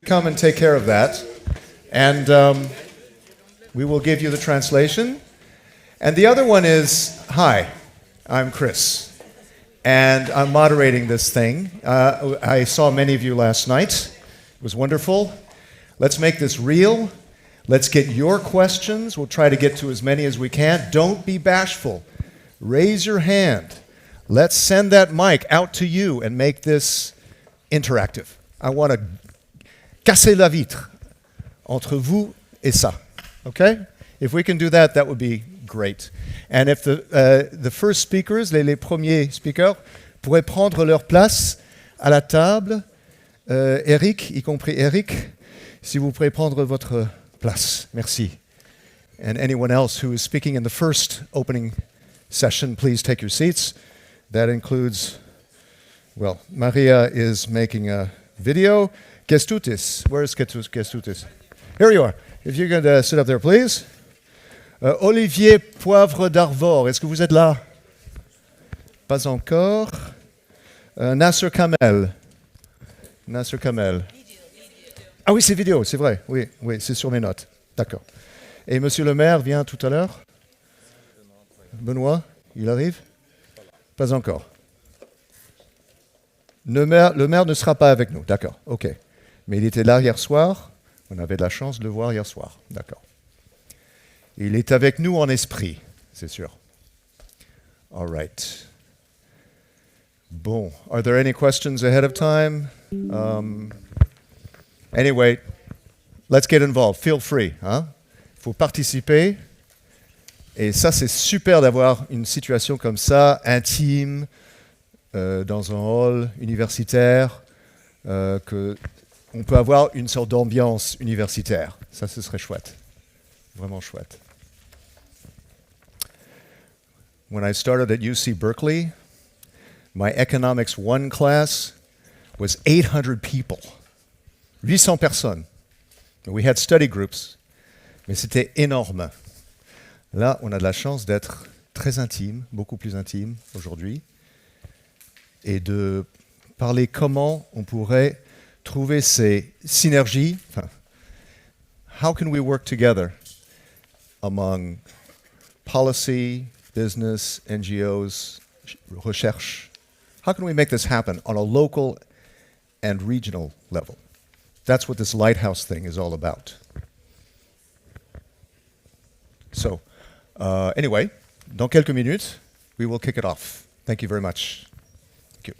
come and take care of that. And we will give you the translation. And the other one is, hi, I'm Chris. And I'm moderating this thing. I saw many of you last night. It was wonderful. Let's make this real. Let's get your questions. We'll try to get to as many as we can. Don't be bashful. Raise your hand. Let's send that mic out to you and make this interactive. I want to casser la vitre entre vous et ça. Okay? If we can do that, that would be great. And if the first speakers, les premiers speakers, pourraient prendre leur place à la table, Eric, y compris Eric, si vous pourrez prendre votre place. Merci. And anyone else who is speaking in the first opening session, please take your seats. That includes, well, Maria is making a video. Kestutis, where is Kestutis? Here you are. If you could sit up there, please. Olivier Poivre d'Arvor, est-ce que vous êtes là? Pas encore. Nasser Kamel. Nasser Kamel. Ah oui, c'est vidéo, c'est vrai. Oui, oui, c'est sur mes notes. D'accord. Et Monsieur le maire vient tout à l'heure? Benoît, il arrive? Pas encore. Le maire ne sera pas avec nous, d'accord, ok. Mais il était là hier soir, on avait de la chance de le voir hier soir, d'accord. Il est avec nous en esprit, c'est sûr. All right. Bon, are there any questions ahead of time? Anyway, let's get involved, feel free. Hein? Il faut participer. Et ça, c'est super d'avoir une situation comme ça, intime, dans un hall universitaire, qu'on peut avoir une sorte d'ambiance universitaire. Ça, ce serait chouette. Vraiment chouette. When I started at UC Berkeley, my Economics 1 class was 800 people. 800 personnes. We had study groups, mais c'était énorme. Là, on a de la chance d'être très intime, beaucoup plus intime aujourd'hui, et de parler comment on pourrait trouver ces synergies. Enfin, how can we work together among policy, business, NGOs, recherche? How can we make this happen on a local and regional level? That's what this Lighthouse thing is all about. So, anyway, dans quelques minutes, we will kick it off. Thank you very much. Thank you.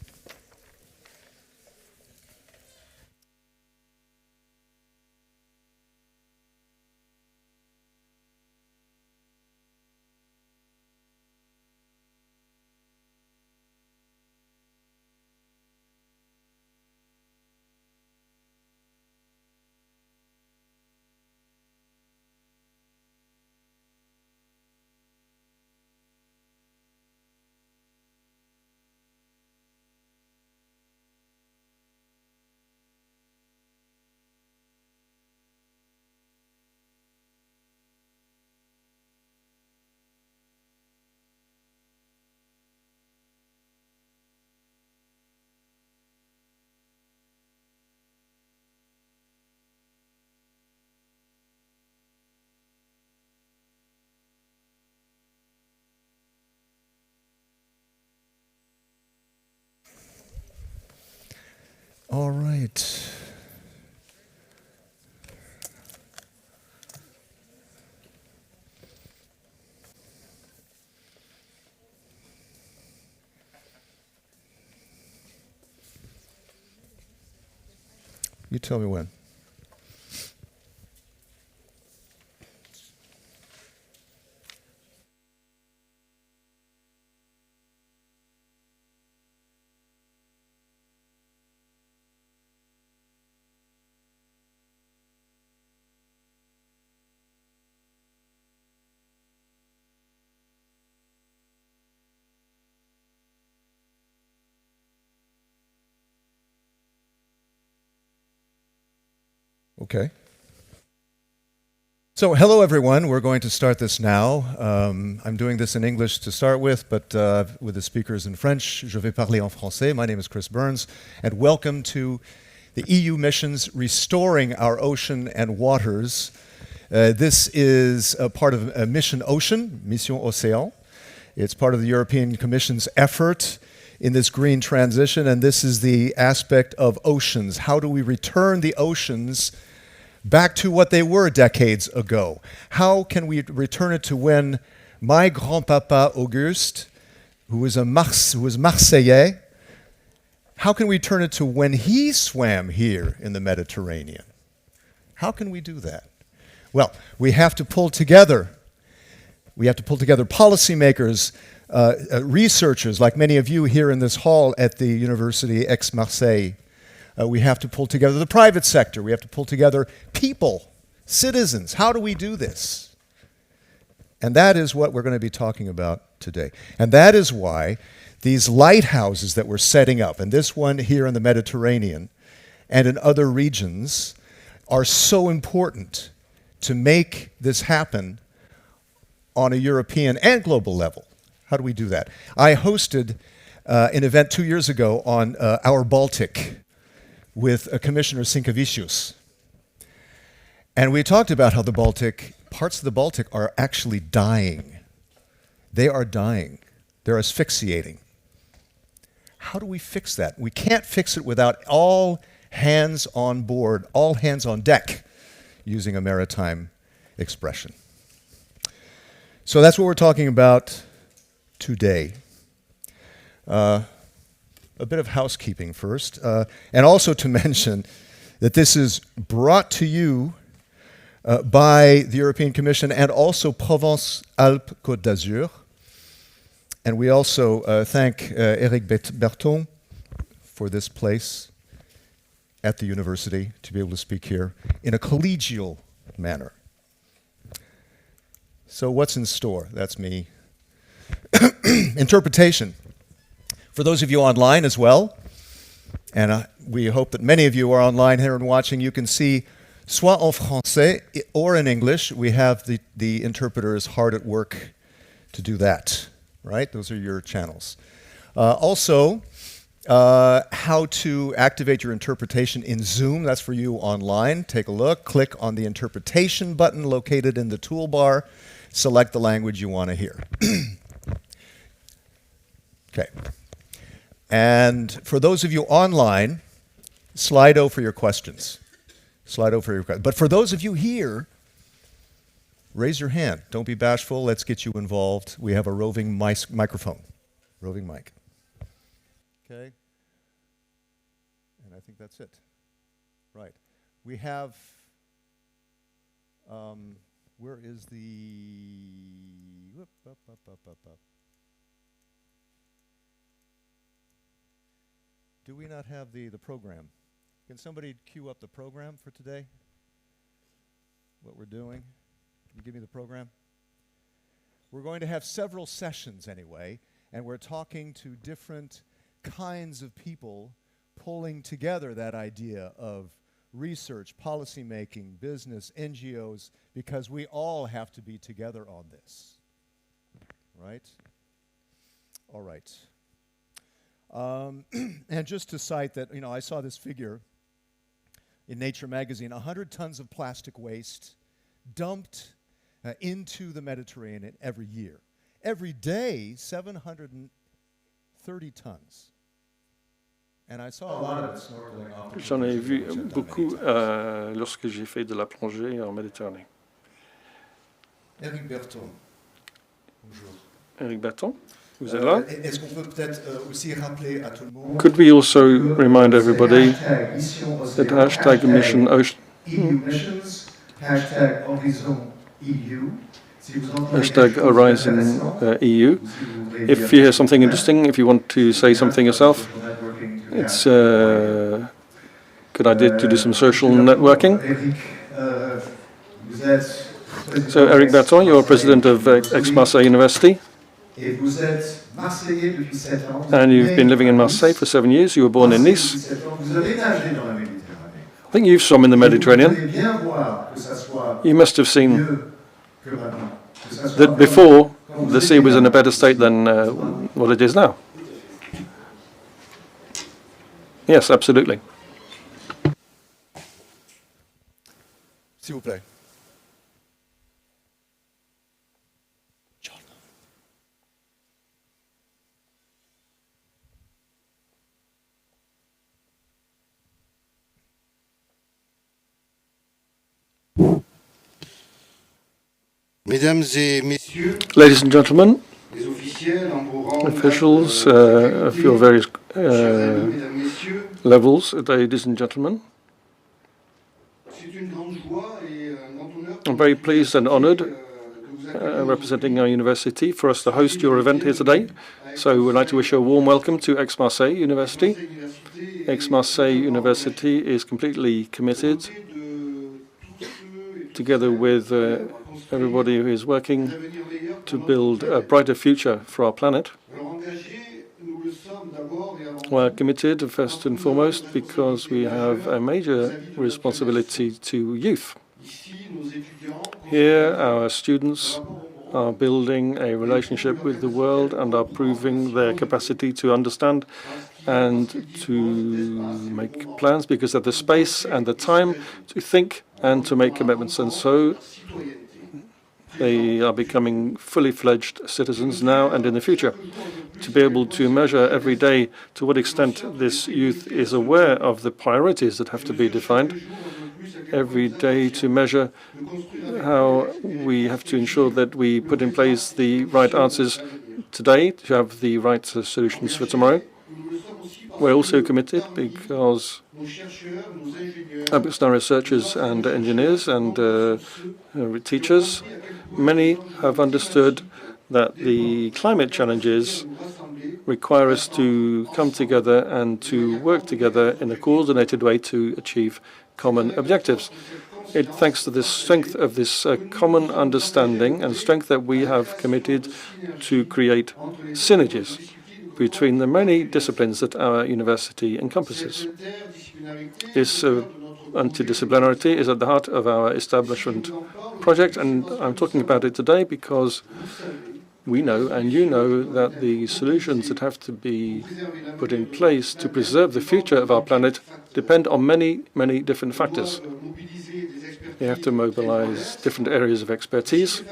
All right. You tell me when. Okay. So, hello everyone. We're going to start this now. I'm doing this in English to start with, but with the speakers in French, je vais parler en français. My name is Chris Burns, and welcome to the EU missions restoring our ocean and waters. This is a part of Mission Ocean, Mission Océan. It's part of the European Commission's effort in this green transition, and this is the aspect of oceans. How do we return the oceans back to what they were decades ago? How can we return it to when my grandpapa Auguste, who was Marseillais, how can we turn it to when he swam here in the Mediterranean? How can we do that? Well, we have to pull together policymakers, researchers, like many of you here in this hall at the University Aix-Marseille. We have to pull together the private sector. We have to pull together people, citizens. How do we do this? And that is what we're going to be talking about today. And that is why these lighthouses that we're setting up, and this one here in the Mediterranean and in other regions, are so important to make this happen on a European and global level. How do we do that? I hosted an event 2 years ago on our Baltic with Commissioner Sinkevicius. And we talked about how parts of the Baltic are actually dying. They are dying. They're asphyxiating. How do we fix that? We can't fix it without all hands on board, all hands on deck, using a maritime expression. So that's what we're talking about today. A bit of housekeeping first, and also to mention that this is brought to you by the European Commission and also Provence-Alpes-Côte d'Azur. And we also thank Eric Berton for this place at the university to be able to speak here in a collegial manner. So what's in store? That's me. Interpretation. For those of you online as well, and we hope that many of you are online here and watching, you can see soit en français or in English. We have the interpreters hard at work to do that, right? Those are your channels. Also, how to activate your interpretation in Zoom. That's for you online. Take a look. Click on the interpretation button located in the toolbar. Select the language you want to hear. Okay. And for those of you online, Slido for your questions. Slido for your questions. But for those of you here, raise your hand. Don't be bashful. Let's get you involved. We have a roving microphone. Roving mic. Okay. And I think that's it. Right. We have, where is the, up. Do we not have the program? Can somebody cue up the program for today? What we're doing? Can you give me the program? We're going to have several sessions anyway, and we're talking to different kinds of people pulling together that idea of research, policymaking, business, NGOs, because we all have to be together on this, right? All right. And just to cite that, I saw this figure in Nature magazine, 100 tons of plastic waste dumped into the Mediterranean every year. Every day, 730 tons. And I saw a lot of it snorkeling off. J'en ai vu beaucoup lorsque j'ai fait de la plongée en Méditerranée. Eric Berton, bonjour. Eric Berton, vous êtes là? Est-ce qu'on peut peut-être aussi rappeler à tout le monde? Could we also remind everybody that hashtag Mission Ocean, hashtag Horizon EU. If you hear something interesting, if you want to say something yourself, it's a good idea to do some social networking. So, Eric Berton, you're president of Aix-Marseille University. And you've been living in Marseille for 7 years. You were born in Nice. I think you've swum in the Mediterranean. You must have seen that before the sea was in a better state than what it is now. Yes, absolutely. Mesdames et messieurs, Ladies and gentlemen, les officiels en vos rangs, officials of your various mesdames, messieurs, levels, ladies and gentlemen, c'est une grande joie et un grand honneur I'm very pleased and honored que vous accueillez representing our university for us to host your event here today. So we'd like to wish you a warm welcome to Aix-Marseille University. Aix-Marseille University is completely committed, together with everybody who is working to build a brighter future for our planet. We're committed, first and foremost, because we have a major responsibility to youth. Here, our students are building a relationship with the world and are proving their capacity to understand and to make plans, because they have the space and the time to think and to make commitments. And so they are becoming fully fledged citizens now and in the future. To be able to measure every day to what extent this youth is aware of the priorities that have to be defined, every day to measure how we have to ensure that we put in place the right answers today to have the right solutions for tomorrow. We're also committed because our researchers and engineers and teachers, many have understood that the climate challenges require us to come together and to work together in a coordinated way to achieve common objectives. It's thanks to the strength of this common understanding and strength that we have committed to create synergies between the many disciplines that our university encompasses. This interdisciplinarity is at the heart of our establishment project, and I'm talking about it today because we know, and you know, that the solutions that have to be put in place to preserve the future of our planet depend on many, many different factors. You have to mobilize different areas of expertise,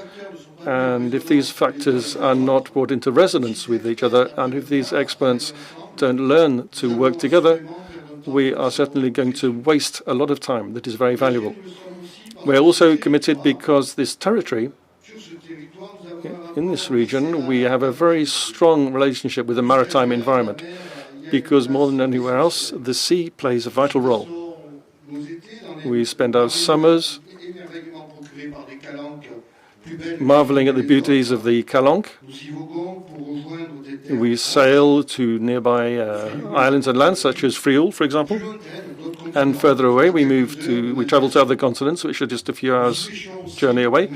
and if these factors are not brought into resonance with each other, and if these experts don't learn to work together, we are certainly going to waste a lot of time that is very valuable. We're also committed because this territory, in this region, we have a very strong relationship with the maritime environment, because more than anywhere else, the sea plays a vital role. We spend our summers marveling at the beauties of the Calanque. We sail to nearby islands and lands, such as Frioul, for example. And further away, we travel to other continents, which are just a few hours' journey away.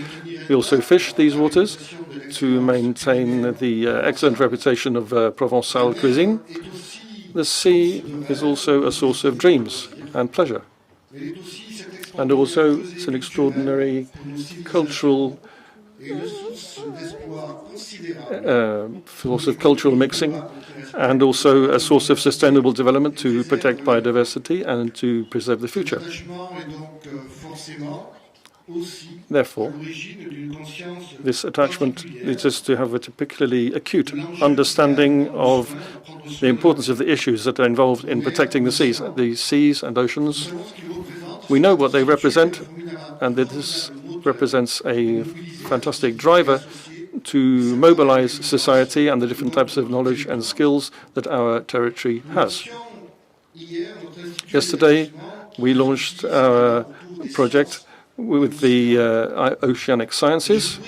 We also fish these waters to maintain the excellent reputation of Provençal cuisine. The sea is also a source of dreams and pleasure. And also, it's an extraordinary cultural source of cultural mixing, and also a source of sustainable development to protect biodiversity and to preserve the future. Therefore, this attachment leads us to have a particularly acute understanding of the importance of the issues that are involved in protecting the seas and oceans. We know what they represent, and that this represents a fantastic driver to mobilize society and the different types of knowledge and skills that our territory has. Yesterday, we launched our project with the oceanic sciences,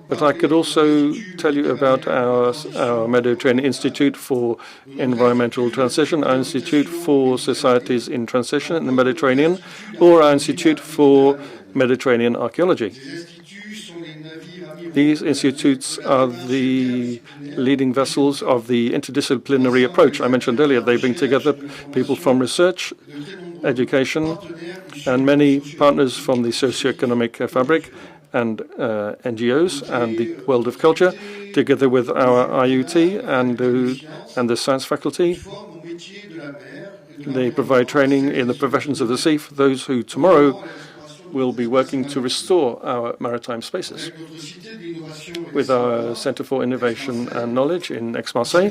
but I could also tell you about our Mediterranean Institute for Environmental Transition, our Institute for Societies in Transition in the Mediterranean, or our Institute for Mediterranean Archaeology. These institutes are the leading vessels of the interdisciplinary approach I mentioned earlier. They bring together people from research, education, and many partners from the socio-economic fabric and NGOs and the world of culture, together with our IUT and the science faculty. They provide training in the professions of the sea for those who tomorrow will be working to restore our maritime spaces. With our Center for Innovation and Knowledge in Aix-Marseille,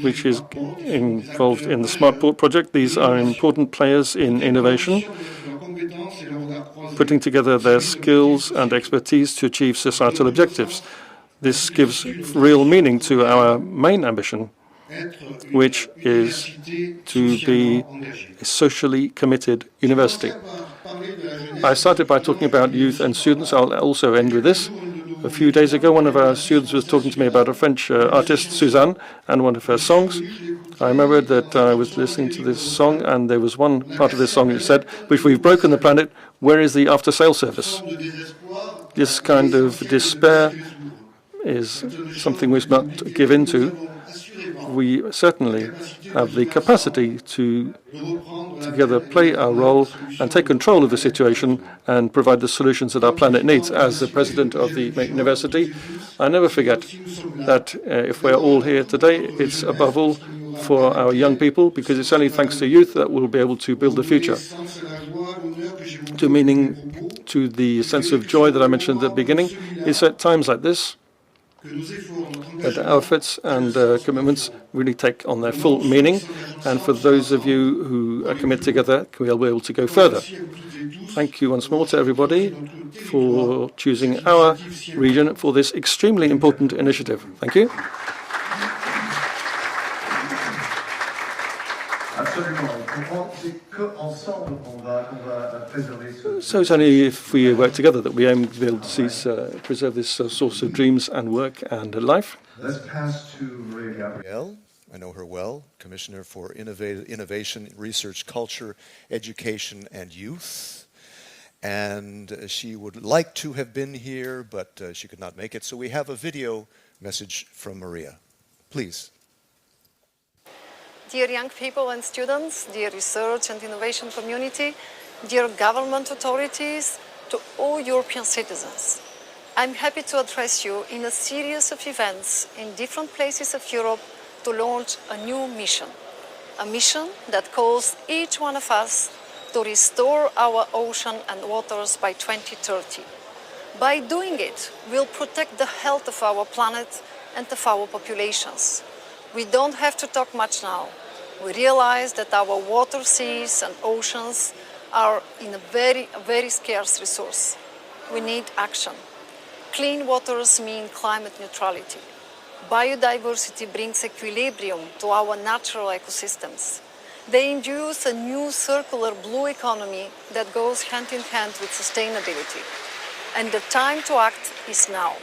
which is involved in the Smart Port project, these are important players in innovation, putting together their skills and expertise to achieve societal objectives. This gives real meaning to our main ambition, which is to be a socially committed university. I started by talking about youth and students. I'll also end with this. A few days ago, one of our students was talking to me about a French artist, Suzanne, and one of her songs. I remembered that I was listening to this song, and there was one part of this song that said, "If we've broken the planet, where is the after-sale service?" This kind of despair is something we must not give into. We certainly have the capacity to together play our role and take control of the situation and provide the solutions that our planet needs. As the president of the university, I never forget that if we're all here today, it's above all for our young people, because it's only thanks to youth that we'll be able to build the future. To meaning, to the sense of joy that I mentioned at the beginning, it's at times like this that our efforts and commitments really take on their full meaning. And for those of you who are committed together, we'll be able to go further. Thank you once more to everybody for choosing our region for this extremely important initiative. Thank you. So it's only if we work together that we aim to be able to preserve this source of dreams and work and life. Let's pass to Maria Gabriel. I know her well, Commissioner for Innovation, Research, Culture, Education, and Youth. And she would like to have been here, but she could not make it. So we have a video message from Maria. Please. Dear young people and students, dear research and innovation community, dear government authorities, to all European citizens, I'm happy to address you in a series of events in different places of Europe to launch a new mission. A mission that calls each one of us to restore our ocean and waters by 2030. By doing it, we'll protect the health of our planet and of our populations. We don't have to talk much now. We realize that our water, seas and oceans are in a very scarce resource. We need action. Clean waters mean climate neutrality. Biodiversity brings equilibrium to our natural ecosystems. They induce a new circular blue economy that goes hand in hand with sustainability. And the time to act is now.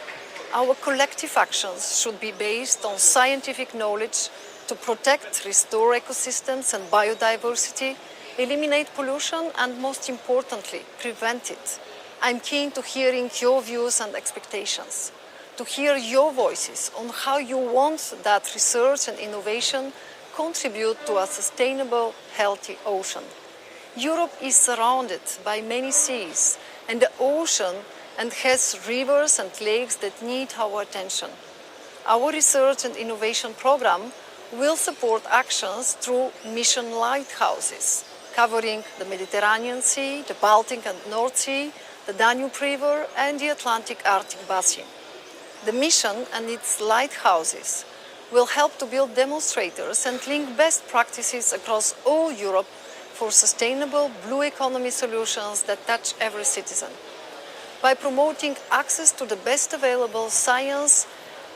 Our collective actions should be based on scientific knowledge to protect, restore ecosystems and biodiversity, eliminate pollution, and most importantly, prevent it. I'm keen to hearing your views and expectations, to hear your voices on how you want that research and innovation contribute to a sustainable, healthy ocean. Europe is surrounded by many seas and the ocean and has rivers and lakes that need our attention. Our research and innovation program will support actions through mission lighthouses, covering the Mediterranean Sea, the Baltic and North Sea, the Danube River, and the Atlantic Arctic Basin. The mission and its lighthouses will help to build demonstrators and link best practices across all Europe for sustainable blue economy solutions that touch every citizen. By promoting access to the best available science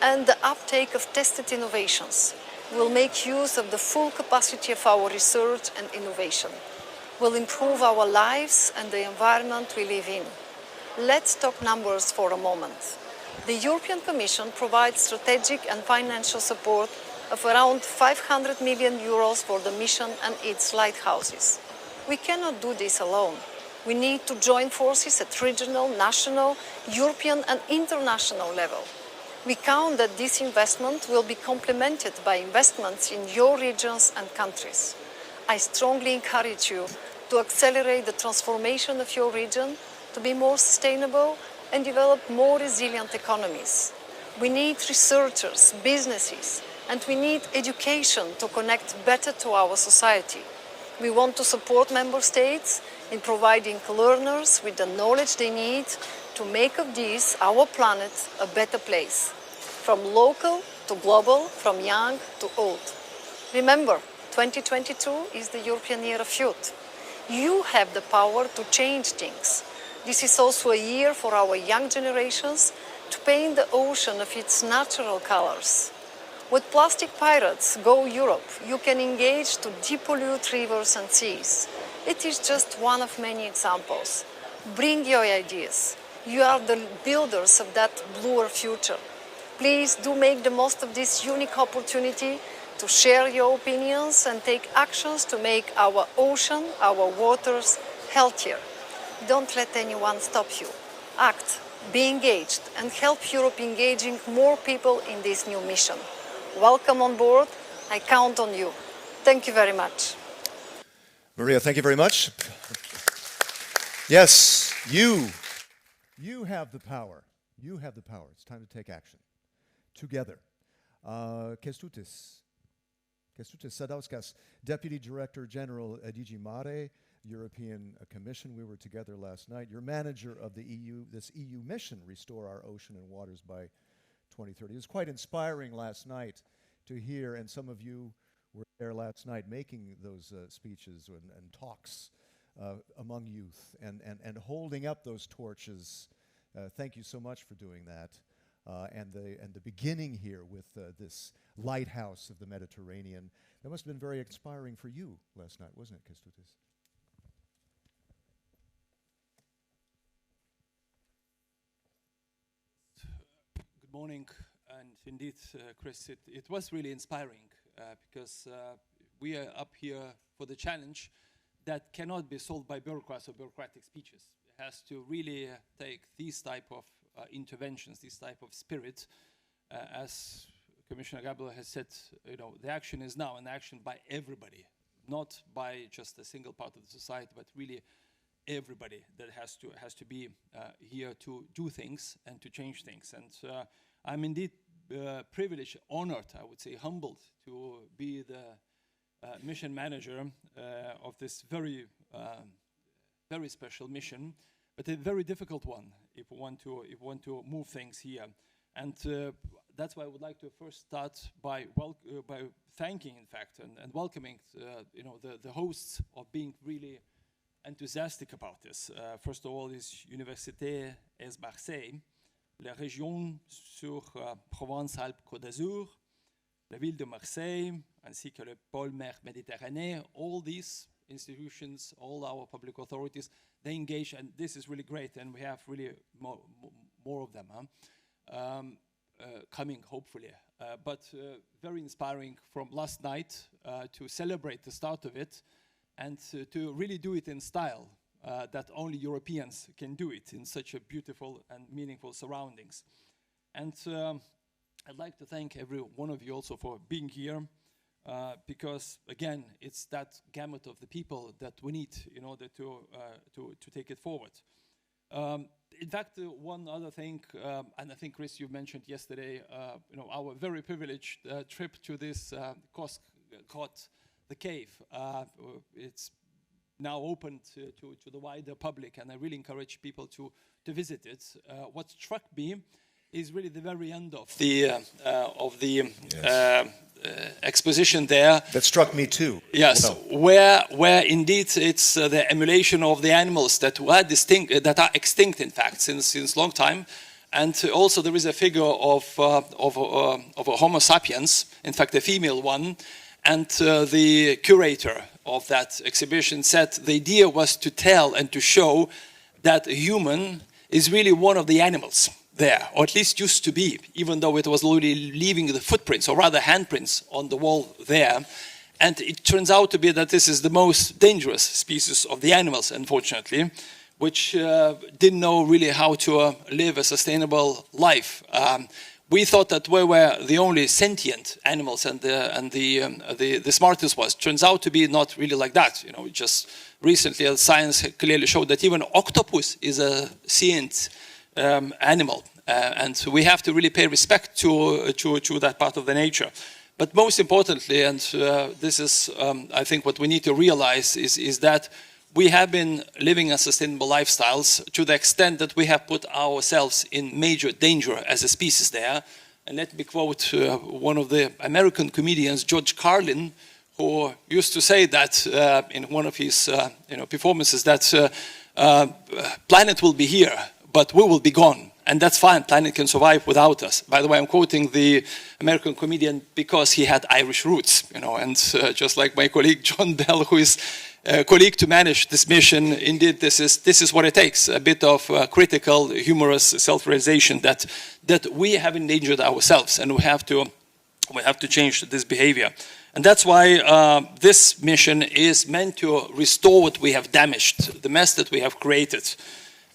and the uptake of tested innovations, we'll make use of the full capacity of our research and innovation. We'll improve our lives and the environment we live in. Let's talk numbers for a moment. The European Commission provides strategic and financial support of around 500 million euros for the mission and its lighthouses. We cannot do this alone. We need to join forces at regional, national, European and international level. We count that this investment will be complemented by investments in your regions and countries. I strongly encourage you to accelerate the transformation of your region to be more sustainable and develop more resilient economies. We need researchers, businesses, and we need education to connect better to our society. We want to support member states in providing learners with the knowledge they need to make of this, our planet, a better place. From local to global, from young to old. Remember, 2022 is the European Year of Youth. You have the power to change things. This is also a year for our young generations to paint the ocean of its natural colors. With Plastic Pirates Go Europe, you can engage to depollute rivers and seas. It is just one of many examples. Bring your ideas. You are the builders of that bluer future. Please do make the most of this unique opportunity to share your opinions and take actions to make our ocean, our waters, healthier. Don't let anyone stop you. Act, be engaged, and help Europe engaging more people in this new mission. Welcome on board. I count on you. Thank you very much. Maria, thank you very much. Yes, you have the power. You have the power. It's time to take action. Together. Kestutis Sadauskas, Deputy Director General DG Mare, European Commission. We were together last night. You're manager of the EU, this EU mission, Restore Our Ocean and Waters by 2030. It was quite inspiring last night to hear, and some of you were there last night making those speeches and talks among youth and holding up those torches. Thank you so much for doing that. And the beginning here with this lighthouse of the Mediterranean. That must have been very inspiring for you last night, wasn't it, Kestutis? Good morning, and indeed, Chris, it was really inspiring because we are up here for the challenge that cannot be solved by bureaucrats or bureaucratic speeches. It has to really take these type of interventions, this type of spirit. As Commissioner Gabriel has said, the action is now an action by everybody, not by just a single part of the society, but really everybody that has to be here to do things and to change things. And I'm indeed privileged, honored, I would say, humbled to be the mission manager of this very special mission, but a very difficult one if we want to move things here. And that's why I would like to first start by thanking, in fact, and welcoming the hosts of being really enthusiastic about this. First of all, is Université Aix-Marseille, la région sur Provence-Alpes-Côte d'Azur, la ville de Marseille, ainsi que le pôle mer Méditerranée. All these institutions, all our public authorities, they engage, and this is really great, and we have really more of them coming, hopefully. But very inspiring from last night to celebrate the start of it and to really do it in style that only Europeans can do it in such a beautiful and meaningful surroundings. And I'd like to thank every one of you also for being here because, again, it's that gamut of the people that we need in order to take it forward. In fact, one other thing, and I think, Chris, you mentioned yesterday, our very privileged trip to this Kos, the cave. It's now open to the wider public, and I really encourage people to visit it. What struck me is really the very end of the exposition there. That struck me too. Yes, where indeed it's the emulation of the animals that are extinct, in fact, since long time, and also there is a figure of a Homo sapiens, in fact, a female one, and the curator of that exhibition said the idea was to tell and to show that a human is really one of the animals there, or at least used to be, even though it was already leaving the footprints, or rather handprints, on the wall there. And it turns out to be that this is the most dangerous species of the animals, unfortunately, which didn't know really how to live a sustainable life. We thought that we were the only sentient animals and the smartest ones. Turns out to be not really like that. Just recently science clearly showed that even octopus is a sentient animal, and we have to really pay respect to that part of the nature. But most importantly, and this is I think what we need to realize is that we have been living unsustainable lifestyles to the extent that we have put ourselves in major danger as a species there. And let me quote one of the American comedians, George Carlin, who used to say that in one of his performances that planet will be here, but we will be gone. And that's fine, planet can survive without us. By the way, I'm quoting the American comedian because he had Irish roots, you know, and just like my colleague John Bell, who is a colleague to manage this mission, indeed, this is what it takes, a bit of critical, humorous self-realization that we have endangered ourselves and we have to change this behavior. And that's why this mission is meant to restore what we have damaged, the mess that we have created.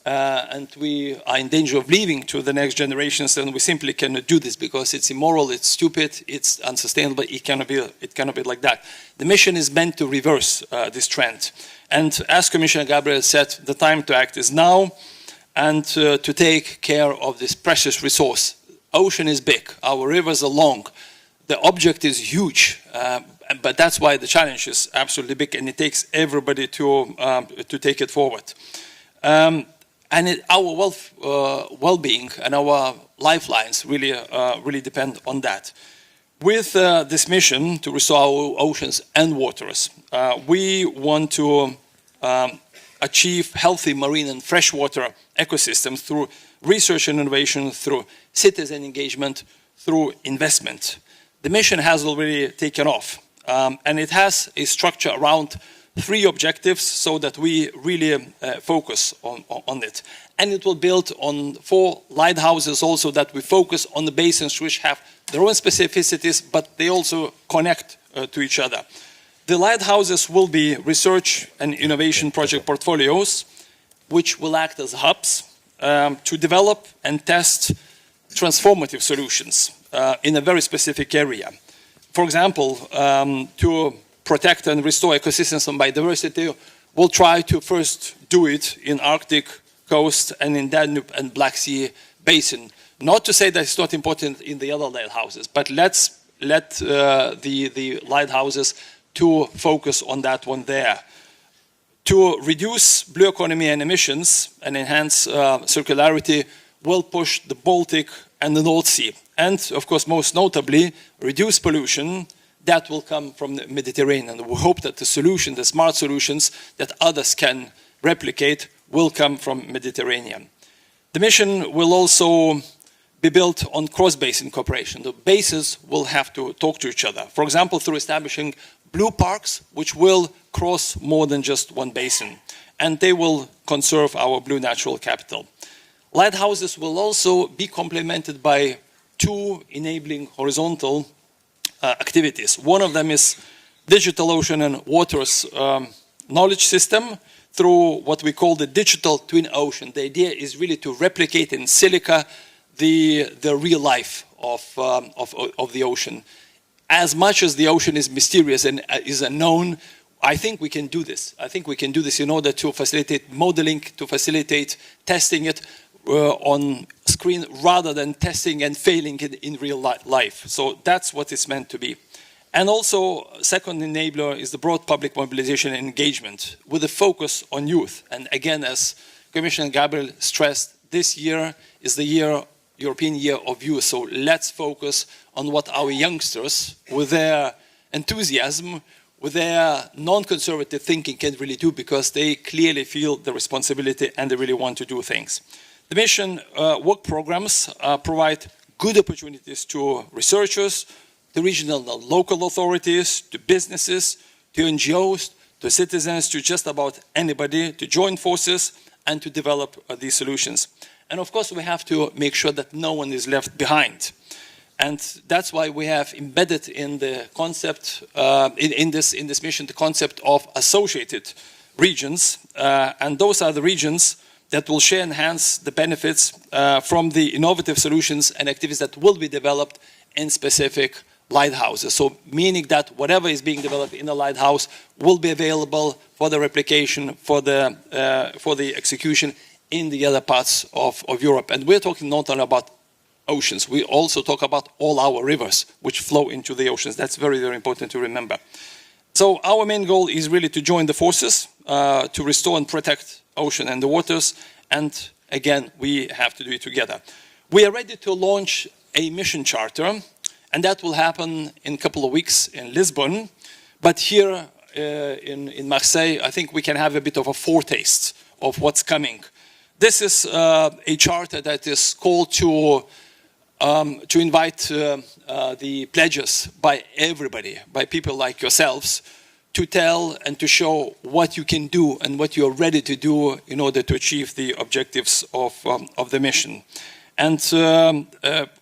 And we are in danger of leaving to the next generations, and we simply cannot do this because it's immoral, it's stupid, it's unsustainable, it cannot be like that. The mission is meant to reverse this trend. And as Commissioner Gabriel said, the time to act is now, and to take care of this precious resource. Ocean is big, our rivers are long, the object is huge, but that's why the challenge is absolutely big, and it takes everybody to take it forward. And our well-being and our lifelines really depend on that. With this mission to restore our oceans and waters, we want to achieve healthy marine and freshwater ecosystems through research and innovation, through citizen engagement, through investment. The mission has already taken off, and it has a structure around 3 objectives so that we really focus on it. And it will build on 4 lighthouses also that we focus on the basins which have their own specificities, but they also connect to each other. The lighthouses will be research and innovation project portfolios, which will act as hubs to develop and test transformative solutions in a very specific area. For example, to protect and restore ecosystems and biodiversity, we'll try to first do it in Arctic coast and in Danube and Black Sea basin. Not to say that it's not important in the other lighthouses, but let's let the lighthouses to focus on that one there. To reduce blue economy and emissions and enhance circularity, we'll push the Baltic and the North Sea. And, of course, most notably, reduce pollution that will come from the Mediterranean. We hope that the solution, the smart solutions that others can replicate will come from Mediterranean. The mission will also be built on cross-basin cooperation. The basins will have to talk to each other. For example, through establishing blue parks, which will cross more than just one basin. And they will conserve our blue natural capital. Lighthouses will also be complemented by 2 enabling horizontal activities. One of them is digital ocean and waters knowledge system through what we call the digital twin ocean. The idea is really to replicate in silica the real life of the ocean. As much as the ocean is mysterious and is unknown, I think we can do this. I think we can do this in order to facilitate modeling, to facilitate testing it on screen rather than testing and failing in real life. So that's what it's meant to be. And also, second enabler is the broad public mobilization and engagement with a focus on youth. And again, as Commissioner Gabriel stressed, this year is the European Year of Youth. So let's focus on what our youngsters, with their enthusiasm, with their non-conservative thinking, can really do, because they clearly feel the responsibility and they really want to do things. The mission work programs provide good opportunities to researchers, to regional and local authorities, to businesses, to NGOs, to citizens, to just about anybody to join forces and to develop these solutions. And of course, we have to make sure that no one is left behind. And that's why we have embedded in the concept, in this mission, the concept of associated regions. And those are the regions that will share and enhance the benefits from the innovative solutions and activities that will be developed in specific lighthouses. So meaning that whatever is being developed in a lighthouse will be available for the replication, for the execution in the other parts of Europe. And we're talking not only about oceans, we also talk about all our rivers which flow into the oceans. That's very, very important to remember. So our main goal is really to join the forces to restore and protect ocean and the waters, and again, we have to do it together. We are ready to launch a mission charter, and that will happen in a couple of weeks in Lisbon. But here in Marseille, I think we can have a bit of a foretaste of what's coming. This is a charter that is called to invite the pledges by everybody, by people like yourselves, to tell and to show what you can do and what you're ready to do in order to achieve the objectives of the mission. And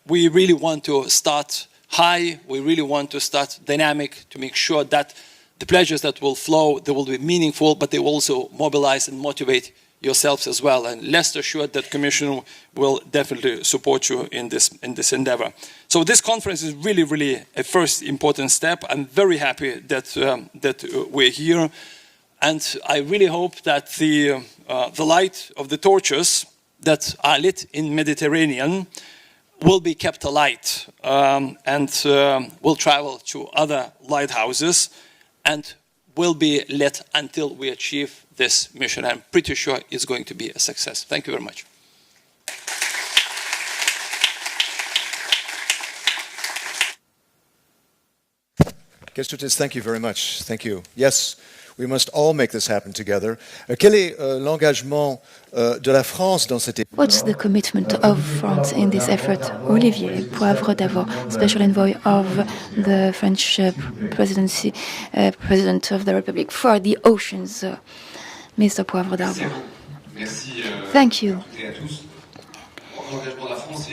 we really want to start high, we really want to start dynamic to make sure that the pledges that will flow, they will be meaningful, but they will also mobilize and motivate yourselves as well. And rest assured that Commission will definitely support you in this endeavor. So this conference is really, really a first important step. I'm very happy that we're here. And I really hope that the light of the torches that are lit in Mediterranean will be kept alight and will travel to other lighthouses and will be lit until we achieve this mission. I'm pretty sure it's going to be a success. Thank you very much. Kęstutis, thank you very much. Thank you. Yes, we must all make this happen together. Quel est l'engagement de la France dans cette époque? What's the commitment of France in this effort? Olivier Poivre d'Avaux, Special Envoy of the French presidency, President of the Republic for the Oceans, Mr. Poivre d'Avaux. Thank you.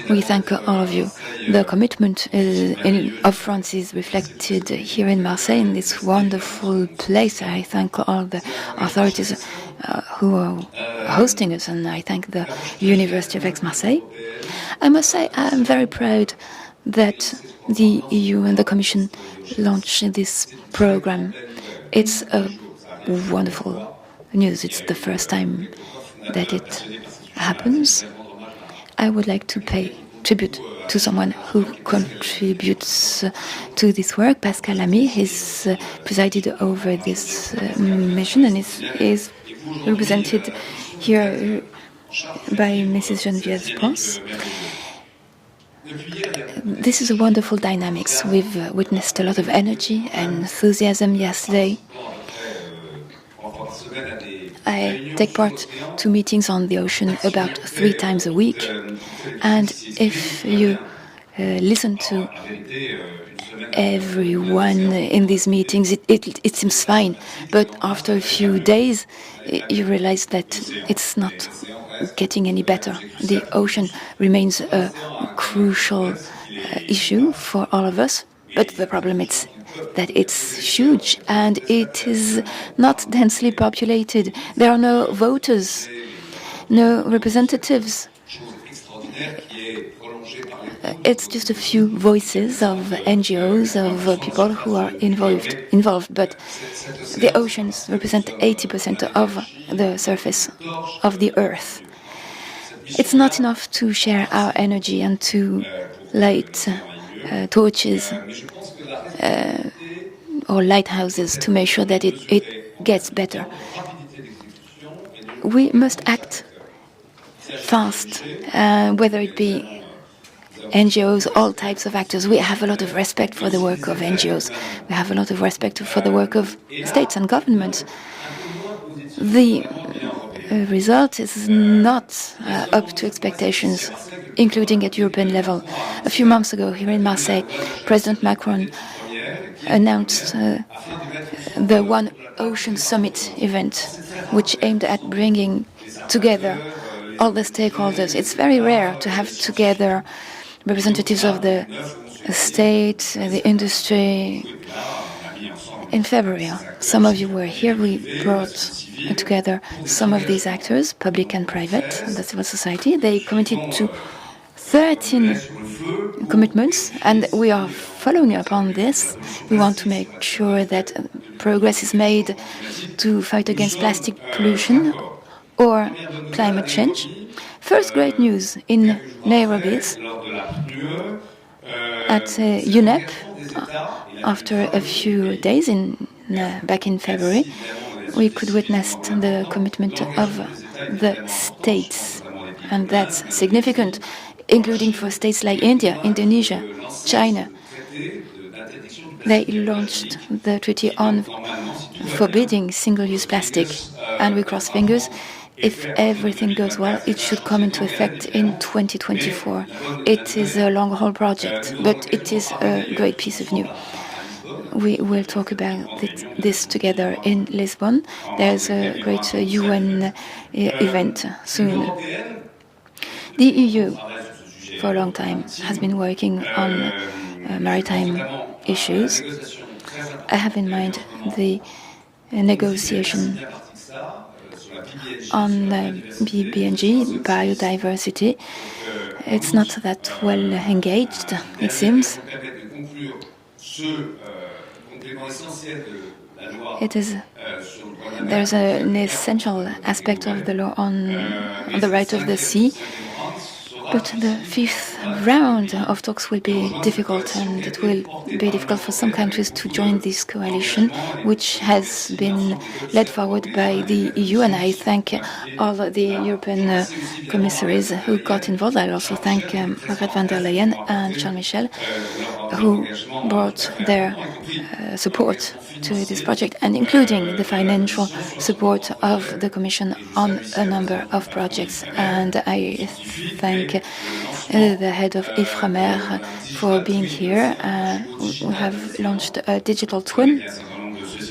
We thank all of you. The commitment of France is reflected here in Marseille, in this wonderful place. I thank all the authorities who are hosting us, and I thank the University of Aix-Marseille. I must say I'm very proud that the EU and the Commission launched this program. It's a wonderful news. It's the first time that it happens. I would like to pay tribute to someone who contributes to this work. Pascal Lamy has presided over this mission and is represented here by Mrs. Geneviève Ponce. This is a wonderful dynamics. We've witnessed a lot of energy and enthusiasm yesterday. I take part to meetings on the ocean about 3 times a week, and if you listen to everyone in these meetings, it seems fine, but after a few days you realize that it's not getting any better. The ocean remains a crucial issue for all of us, but the problem is that it's huge and it is not densely populated. There are no voters, no representatives. It's just a few voices of NGOs, of people who are involved, but the oceans represent 80% of the surface of the Earth. It's not enough to share our energy and to light torches or lighthouses to make sure that it gets better. We must act fast, whether it be NGOs, all types of actors. We have a lot of respect for the work of NGOs. We have a lot of respect for the work of states and governments. The result is not up to expectations, including at European level. A few months ago, here in Marseille, President Macron announced the One Ocean Summit event, which aimed at bringing together all the stakeholders. It's very rare to have together representatives of the state, the industry. In February, some of you were here. We brought together some of these actors, public and private, the civil society. They committed to 13 commitments, and we are following up on this. We want to make sure that progress is made to fight against plastic pollution or climate change. First great news in Nairobi at UNEP. After a few days, back in February, we could witness the commitment of the states, and that's significant, including for states like India, Indonesia, China. They launched the treaty on forbidding single-use plastic, and we cross fingers If everything goes well, it should come into effect in 2024. It is a long-haul project, but it is a great piece of news. We will talk about this together in Lisbon. There's a great UN event soon. The EU, for a long time, has been working on maritime issues. I have in mind the negotiation on BBNG, biodiversity. It's not that well engaged, it seems. There's an essential aspect of the law on the right of the sea, but the fifth round of talks will be difficult, and it will be difficult for some countries to join this coalition, which has been led forward by the EU, and I thank all the European commissaries who got involved. I also thank Margaret van der Leyen and Charles Michel, who brought their support to this project, and including the financial support of the Commission on a number of projects. And I thank the head of IFRAMER for being here. We have launched a digital twin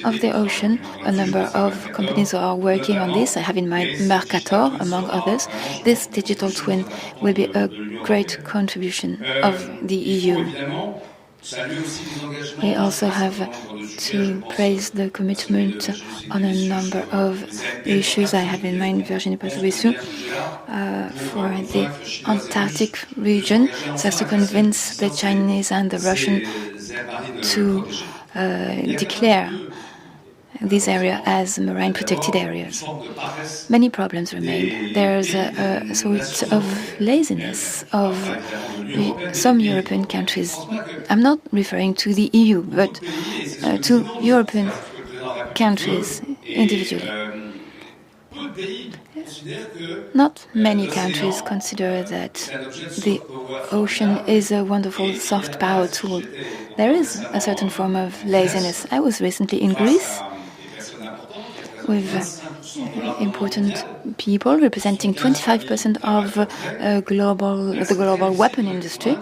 of the ocean. A number of companies are working on this. I have in mind Mercator, among others. This digital twin will be a great contribution of the EU. We also have to praise the commitment on a number of issues. I have in mind Virginie Passobissu for the Antarctic region, so as to convince the Chinese and the Russian to declare this area as marine protected areas. Many problems remain. There's a sort of laziness of some European countries. I'm not referring to the EU, but to European countries individually. Not many countries consider that the ocean is a wonderful soft power tool. There is a certain form of laziness. I was recently in Greece with important people representing 25% of the global weapon industry,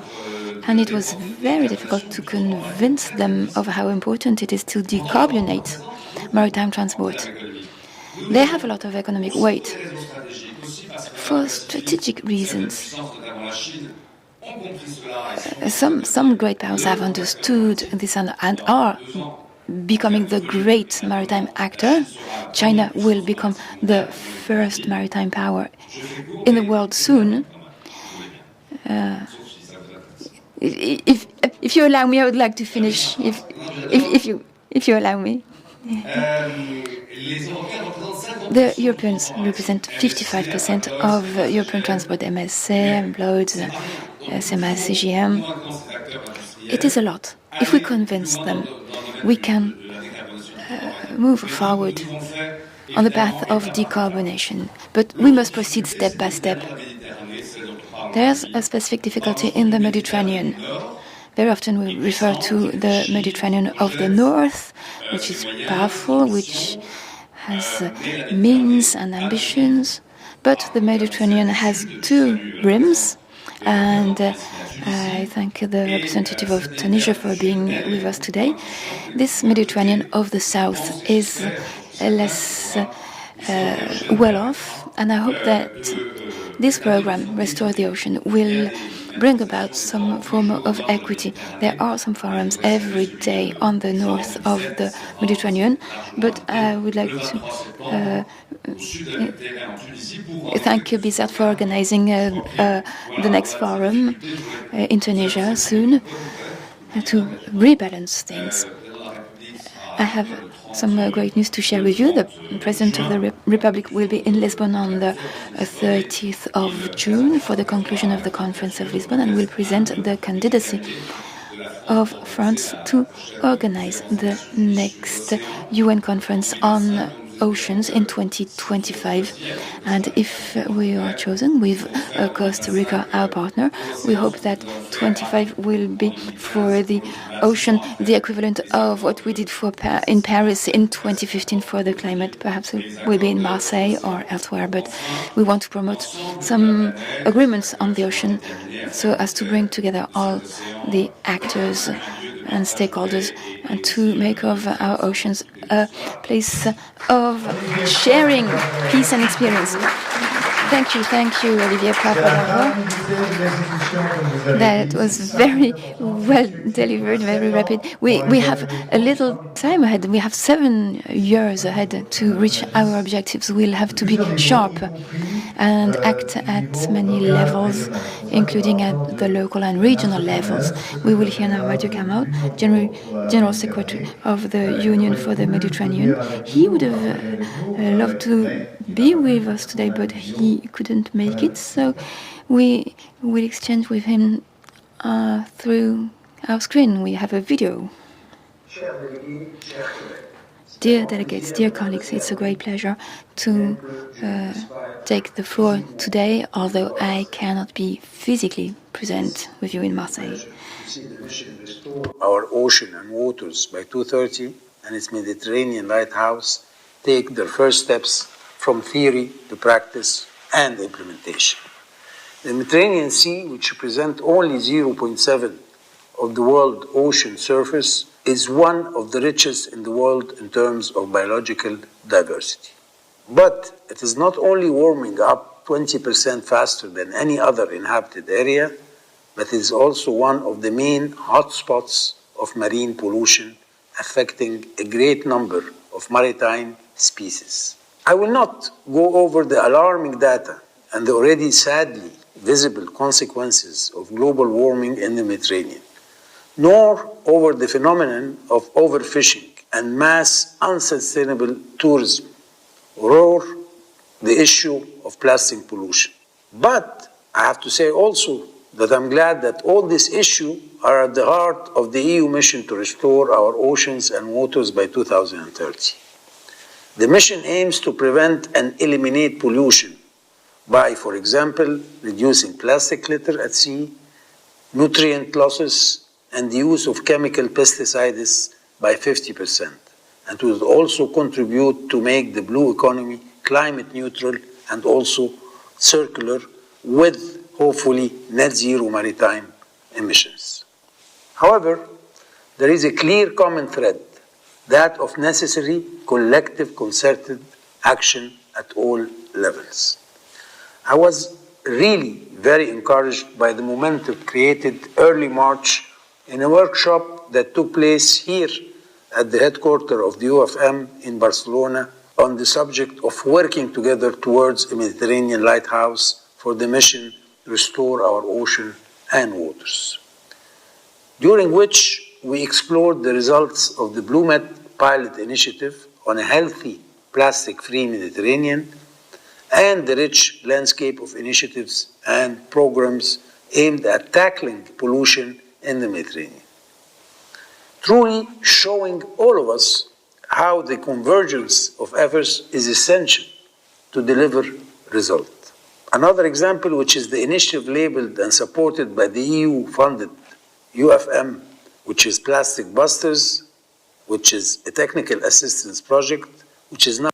and it was very difficult to convince them of how important it is to decarbonate maritime transport. They have a lot of economic weight. For strategic reasons, some great powers have understood this and are becoming the great maritime actor. China will become the first maritime power in the world soon. If you allow me, I would like to finish. If you allow me. The Europeans represent 55% of European transport, MSC, Bloads, SMA, CGM. It is a lot. If we convince them, we can move forward on the path of decarbonation. But we must proceed step by step. There's a specific difficulty in the Mediterranean. Very often we refer to the Mediterranean of the North, which is powerful, which has means and ambitions. But the Mediterranean has two rims, and I thank the representative of Tunisia for being with us today. This Mediterranean of the South is less well off, and I hope that this program, Restore the Ocean, will bring about some form of equity. There are some forums every day on the north of the Mediterranean, but I would like to thank Bizat for organizing the next forum in Tunisia soon to rebalance things. I have some great news to share with you. The President of the Republic will be in Lisbon on the 30th of June for the conclusion of the Conference of Lisbon, and will present the candidacy of France to organize the next UN conference on oceans in 2025. And if we are chosen with Costa Rica, our partner, we hope that 25 will be for the ocean the equivalent of what we did in Paris in 2015 for the climate. Perhaps it will be in Marseille or elsewhere, but we want to promote some agreements on the ocean so as to bring together all the actors and stakeholders and to make of our oceans a place of sharing peace and experience. Thank you, Olivier Papadaro. That was very well delivered, very rapid. We have a little time ahead. We have 7 years ahead to reach our objectives. We'll have to be sharp and act at many levels, including at the local and regional levels. We will hear now Mathieu Kamal, General Secretary of the Union for the Mediterranean. He would have loved to be with us today, but he couldn't make it, so we will exchange with him through our screen. We have a video. Dear delegates, dear colleagues, it's a great pleasure to take the floor today, although I cannot be physically present with you in Marseille. Our ocean and waters by 2030 and its Mediterranean Lighthouse take their first steps from theory to practice and implementation. The Mediterranean Sea, which represents only 0.7% of the world ocean surface, is one of the richest in the world in terms of biological diversity. But it is not only warming up 20% faster than any other inhabited area, but it is also one of the main hotspots of marine pollution, affecting a great number of maritime species. I will not go over the alarming data and the already sadly visible consequences of global warming in the Mediterranean, nor over the phenomenon of overfishing and mass unsustainable tourism, or the issue of plastic pollution. But I have to say also that I'm glad that all these issues are at the heart of the EU mission to restore our oceans and waters by 2030. The mission aims to prevent and eliminate pollution by, for example, reducing plastic litter at sea, nutrient losses, and the use of chemical pesticides by 50%. And will also contribute to make the blue economy climate neutral and also circular, with hopefully net zero maritime emissions. However, there is a clear common thread, that of necessary collective concerted action at all levels. I was really very encouraged by the momentum created early March in a workshop that took place here at the headquarters of the UFM in Barcelona on the subject of working together towards a Mediterranean lighthouse for the mission to restore our ocean and waters, during which we explored the results of the BlueMed pilot initiative on a healthy plastic-free Mediterranean and the rich landscape of initiatives and programs aimed at tackling pollution in the Mediterranean, truly showing all of us how the convergence of efforts is essential to deliver results. Another example, which is the initiative labeled and supported by the EU-funded UFM, which is Plastic Busters, which is a technical assistance project, which is now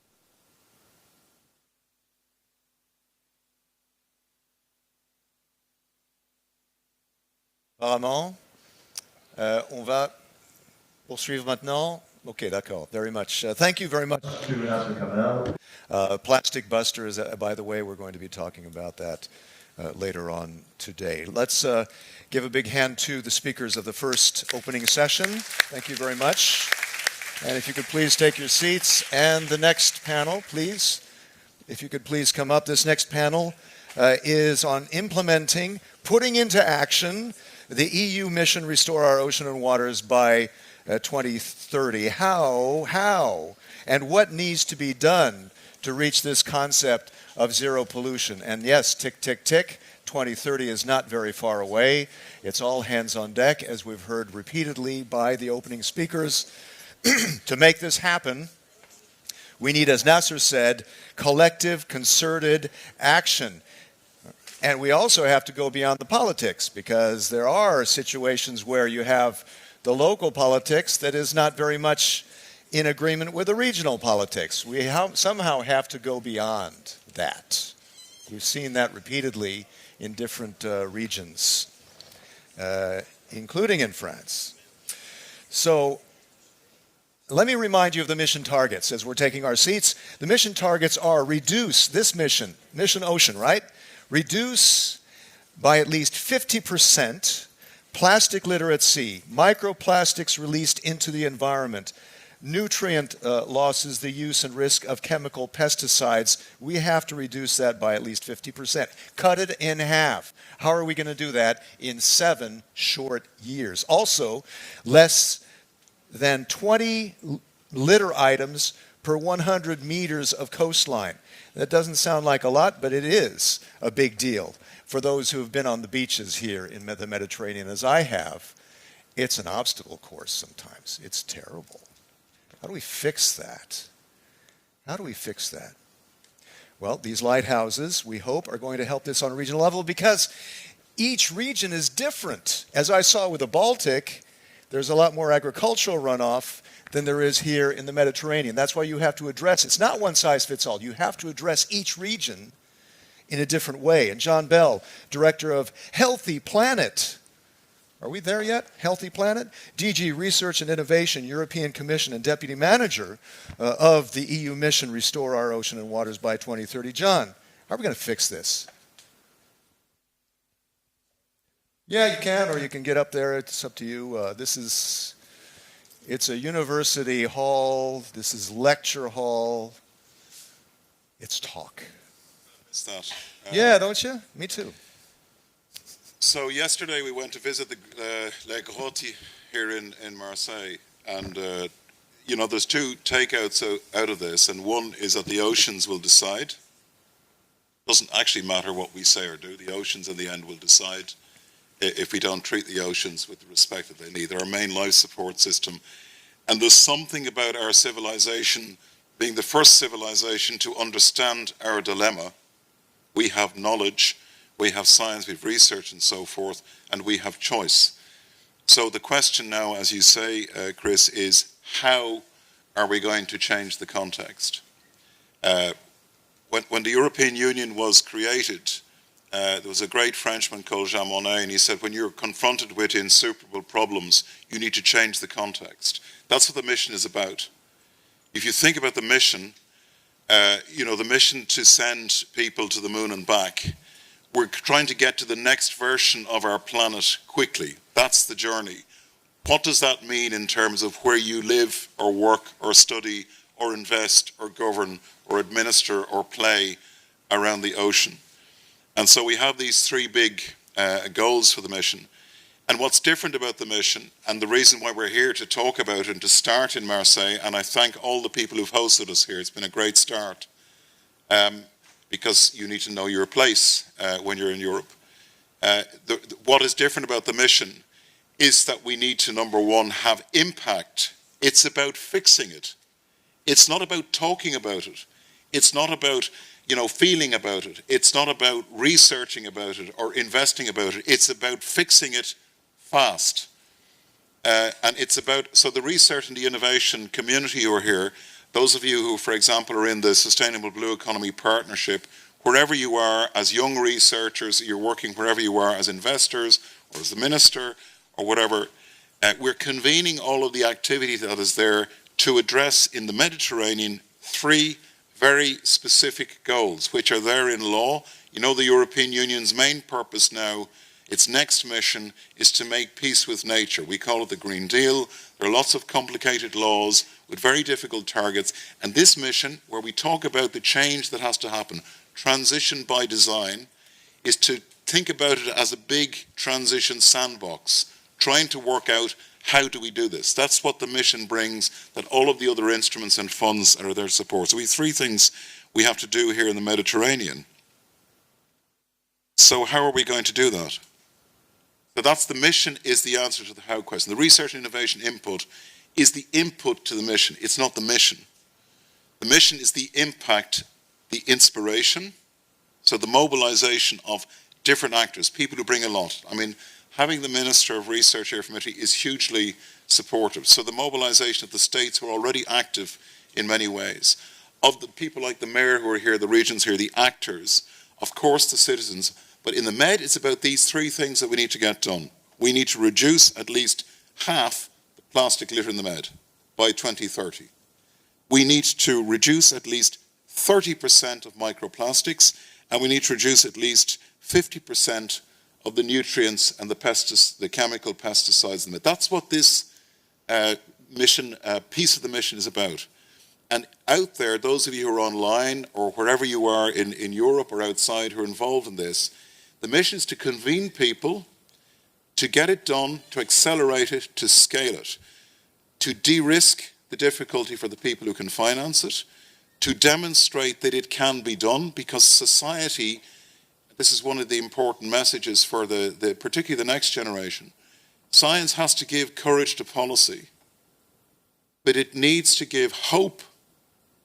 Apparemment, on va poursuivre maintenant. Okay, d'accord. Very much. Thank you very much. Plastic Busters, by the way, we're going to be talking about that later on today. Let's give a big hand to the speakers of the first opening session. Thank you very much. And if you could please take your seats. And the next panel, please. If you could please come up. This next panel is on implementing, putting into action the EU mission Restore Our Ocean and Waters by 2030. How, and what needs to be done to reach this concept of zero pollution? And yes, tick, tick, tick, 2030 is not very far away. It's all hands on deck, as we've heard repeatedly by the opening speakers. To make this happen, We need, as Nasser said, collective, concerted action. And we also have to go beyond the politics, because there are situations where you have the local politics that is not very much in agreement with the regional politics. We somehow have to go beyond that. We've seen that repeatedly in different regions, including in France. So let me remind you of the mission targets as we're taking our seats. The mission targets are reduce this mission ocean, right? Reduce by at least 50% plastic litter at sea, microplastics released into the environment, nutrient losses, the use and risk of chemical pesticides. We have to reduce that by at least 50%. Cut it in half. How are we going to do that? In 7 short years. Also, less than 20 litter items per 100 meters of coastline. That doesn't sound like a lot, but it is a big deal. For those who have been on the beaches here in the Mediterranean, as I have, it's an obstacle course sometimes. It's terrible. How do we fix that? How do we fix that? Well, these lighthouses, we hope, are going to help this on a regional level, because each region is different. As I saw with the Baltic, there's a lot more agricultural runoff than there is here in the Mediterranean. That's why you have to address, it's not one size fits all. You have to address each region in a different way. And John Bell, director of Healthy Planet, are we there yet? Healthy Planet? DG Research and Innovation, European Commission, and Deputy Manager of the EU mission Restore Our Ocean and Waters by 2030. John, how are we going to fix this? Yeah, you can, or you can get up there. It's up to you. It's a university hall. This is lecture hall. It's talk. Is that? Yeah, don't you? Me too. So yesterday we went to visit the Les Grottes here in Marseille, and there's 2 takeouts out of this, and one is that the oceans will decide. Doesn't actually matter what we say or do. The oceans in the end will decide if we don't treat the oceans with the respect that they need. They're our main life support system. And there's something about our civilization being the first civilization to understand our dilemma. We have knowledge, we have science, we have research and so forth, and we have choice. So the question now, as you say, Chris, is how are we going to change the context? When the European Union was created, there was a great Frenchman called Jean Monnet, and he said, when you're confronted with insuperable problems, you need to change the context. That's what the mission is about. If you think about the mission, the mission to send people to the moon and back, we're trying to get to the next version of our planet quickly. That's the journey. What does that mean in terms of where you live or work or study or invest or govern or administer or play around the ocean? And so we have these 3 big goals for the mission. And what's different about the mission, and the reason why we're here to talk about it and to start in Marseille, and I thank all the people who've hosted us here. It's been a great start, because you need to know your place when you're in Europe. What is different about the mission is that we need to, number 1, have impact. It's about fixing it. It's not about talking about it. It's not about feeling about it. It's not about researching about it or investing about it. It's about fixing it fast. And it's about, so the research and the innovation community who are here, those of you who, for example, are in the Sustainable Blue Economy Partnership, wherever you are as young researchers, you're working wherever you are as investors or as the minister or whatever, we're convening all of the activity that is there to address in the Mediterranean 3 very specific goals, which are there in law. The European Union's main purpose now, its next mission, is to make peace with nature. We call it the Green Deal. There are lots of complicated laws with very difficult targets. And this mission, where we talk about the change that has to happen, transition by design, is to think about it as a big transition sandbox, trying to work out how do we do this. That's what the mission brings, that all of the other instruments and funds are there to support. So we have 3 things we have to do here in the Mediterranean. So how are we going to do that? So that's the mission, is the answer to the how question. The research and innovation input is the input to the mission. It's not the mission. The mission is the impact, the inspiration, so the mobilization of different actors, people who bring a lot. I mean, having the Minister of Research here from Italy is hugely supportive. So the mobilization of the states who are already active in many ways, of the people like the mayor who are here, the regions here, the actors, of course the citizens. But in the Med, it's about these three things that we need to get done. We need to reduce at least half the plastic litter in the Med by 2030. We need to reduce at least 30% of microplastics, and we need to reduce at least 50% of the nutrients and the chemical pesticides in the Med. That's what this mission, piece of the mission is about. And out there, those of you who are online or wherever you are in Europe or outside who are involved in this, the mission is to convene people, to get it done, to accelerate it, to scale it, to de-risk the difficulty for the people who can finance it, to demonstrate that it can be done, because society, this is one of the important messages for particularly the next generation, science has to give courage to policy, but it needs to give hope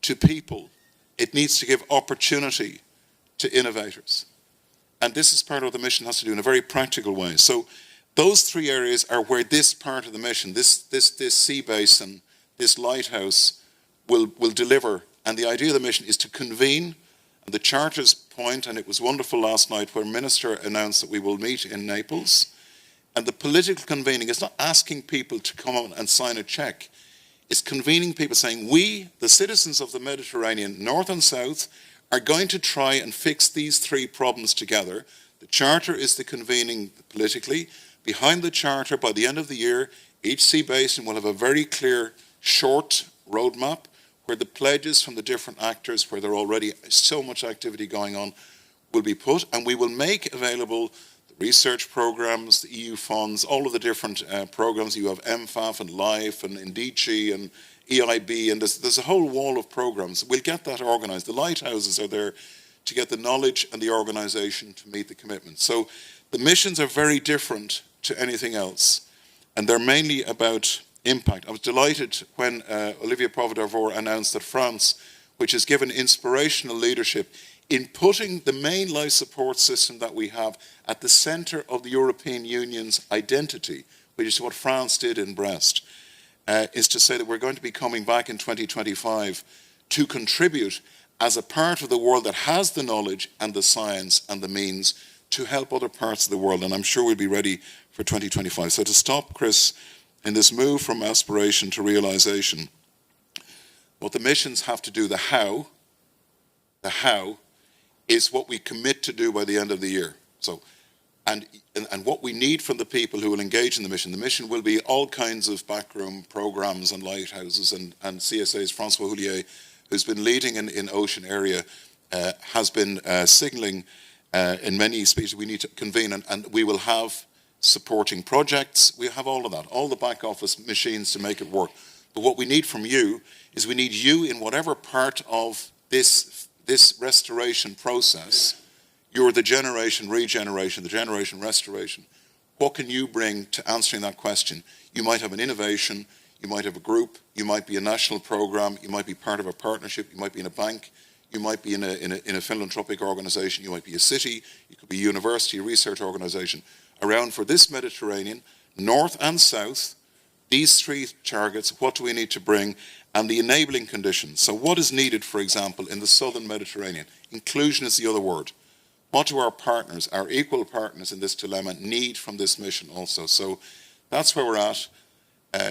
to people. It needs to give opportunity to innovators. And this is part of what the mission has to do in a very practical way. So those three areas are where this part of the mission, this sea basin, this lighthouse will deliver. And the idea of the mission is to convene, and the Charter's point, and it was wonderful last night where Minister announced that we will meet in Naples. And the political convening is not asking people to come out and sign a check. It's convening people saying, we, the citizens of the Mediterranean, north and south, are going to try and fix these three problems together. The Charter is the convening politically. Behind the Charter, by the end of the year, each sea basin will have a very clear, short roadmap where the pledges from the different actors, where there already is so much activity going on, will be put, and we will make available the research programs, the EU funds, all of the different programs. You have MFAF and LIFE and Indici and EIB, and there's a whole wall of programs. We'll get that organised. The lighthouses are there to get the knowledge and the organisation to meet the commitments. So the missions are very different to anything else, and they're mainly about impact. I was delighted when Olivier Pauvre-Darvaux announced that France, which has given inspirational leadership in putting the main life support system that we have at the centre of the European Union's identity, which is what France did in Brest, is to say that we're going to be coming back in 2025 to contribute as a part of the world that has the knowledge and the science and the means to help other parts of the world. And I'm sure we'll be ready for 2025. So to stop, Chris, in this move from aspiration to realization, what the missions have to do, the how is what we commit to do by the end of the year. So, and what we need from the people who will engage in the mission will be all kinds of backroom programs and lighthouses, and CSA's Francois Houllier, who's been leading in ocean area, has been signalling in many speeches we need to convene, and we will have supporting projects. We have all of that, all the back office machines to make it work. But what we need from you is we need you in whatever part of this restoration process. You're the generation regeneration, the generation restoration. What can you bring to answering that question? You might have an innovation, you might have a group, you might be a national program, you might be part of a partnership, you might be in a bank, you might be in a philanthropic organization, you might be a city, you could be a university, a research organization. Around for this Mediterranean, north and south, these three targets, what do we need to bring, and the enabling conditions. So what is needed, for example, in the southern Mediterranean? Inclusion is the other word. What do our partners, our equal partners in this dilemma, need from this mission also? So that's where we're at.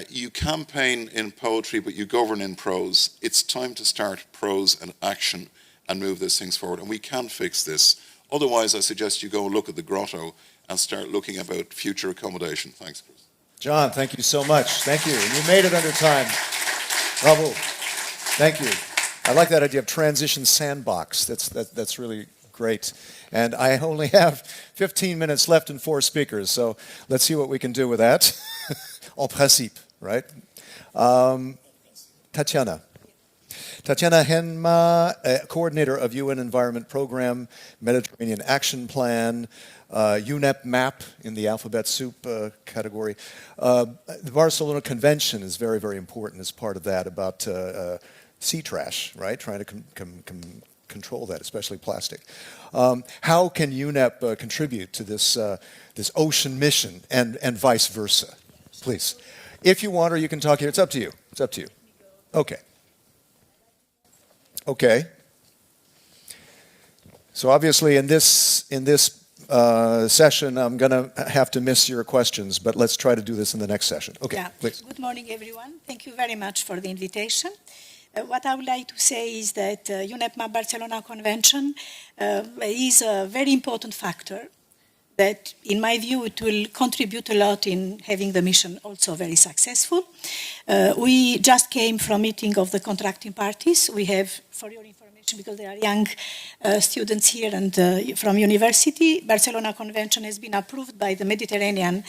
You campaign in poetry, but you govern in prose. It's time to start prose and action and move these things forward, and we can fix this. Otherwise, I suggest you go and look at the grotto and start looking about future accommodation. Thanks, Chris. John, thank you so much. Thank you. And you made it under time. Bravo. Thank you. I like that idea of transition sandbox. That's really great. And I only have 15 minutes left and 4 speakers, so let's see what we can do with that. En principe, right? Tatiana. Tatiana Henma, coordinator of UN Environment Program, Mediterranean Action Plan, UNEP map in the alphabet soup category. The Barcelona Convention is very, very important as part of that, about sea trash, right? Trying to control that, especially plastic. How can UNEP contribute to this this ocean mission and vice versa? Please, if you want, or you can talk here. It's up to you. It's up to you. Okay. Okay. So obviously, in this session, I'm going to have to miss your questions, but let's try to do this in the next session. Okay, yeah. please. Good morning, everyone. Thank you very much for the invitation. What I would like to say is that UNEP Barcelona Convention is a very important factor that, in my view, it will contribute a lot in having the mission also very successful. We just came from meeting of the contracting parties. We have, for your information, because there are young students here and from university, Barcelona Convention has been approved by the Mediterranean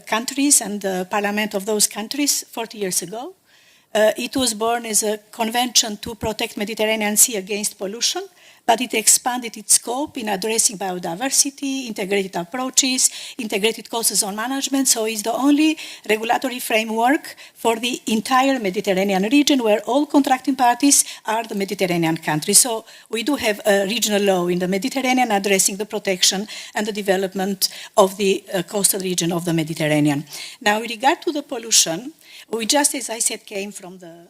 countries and the parliament of those countries 40 years ago. It was born as a convention to protect Mediterranean Sea against pollution, but it expanded its scope in addressing biodiversity, integrated approaches, integrated coastal zone management. So it's the only regulatory framework for the entire Mediterranean region where all contracting parties are the Mediterranean countries. So we do have a regional law in the Mediterranean addressing the protection and the development of the coastal region of the Mediterranean. Now, with regard to the pollution, we just, as I said, came from the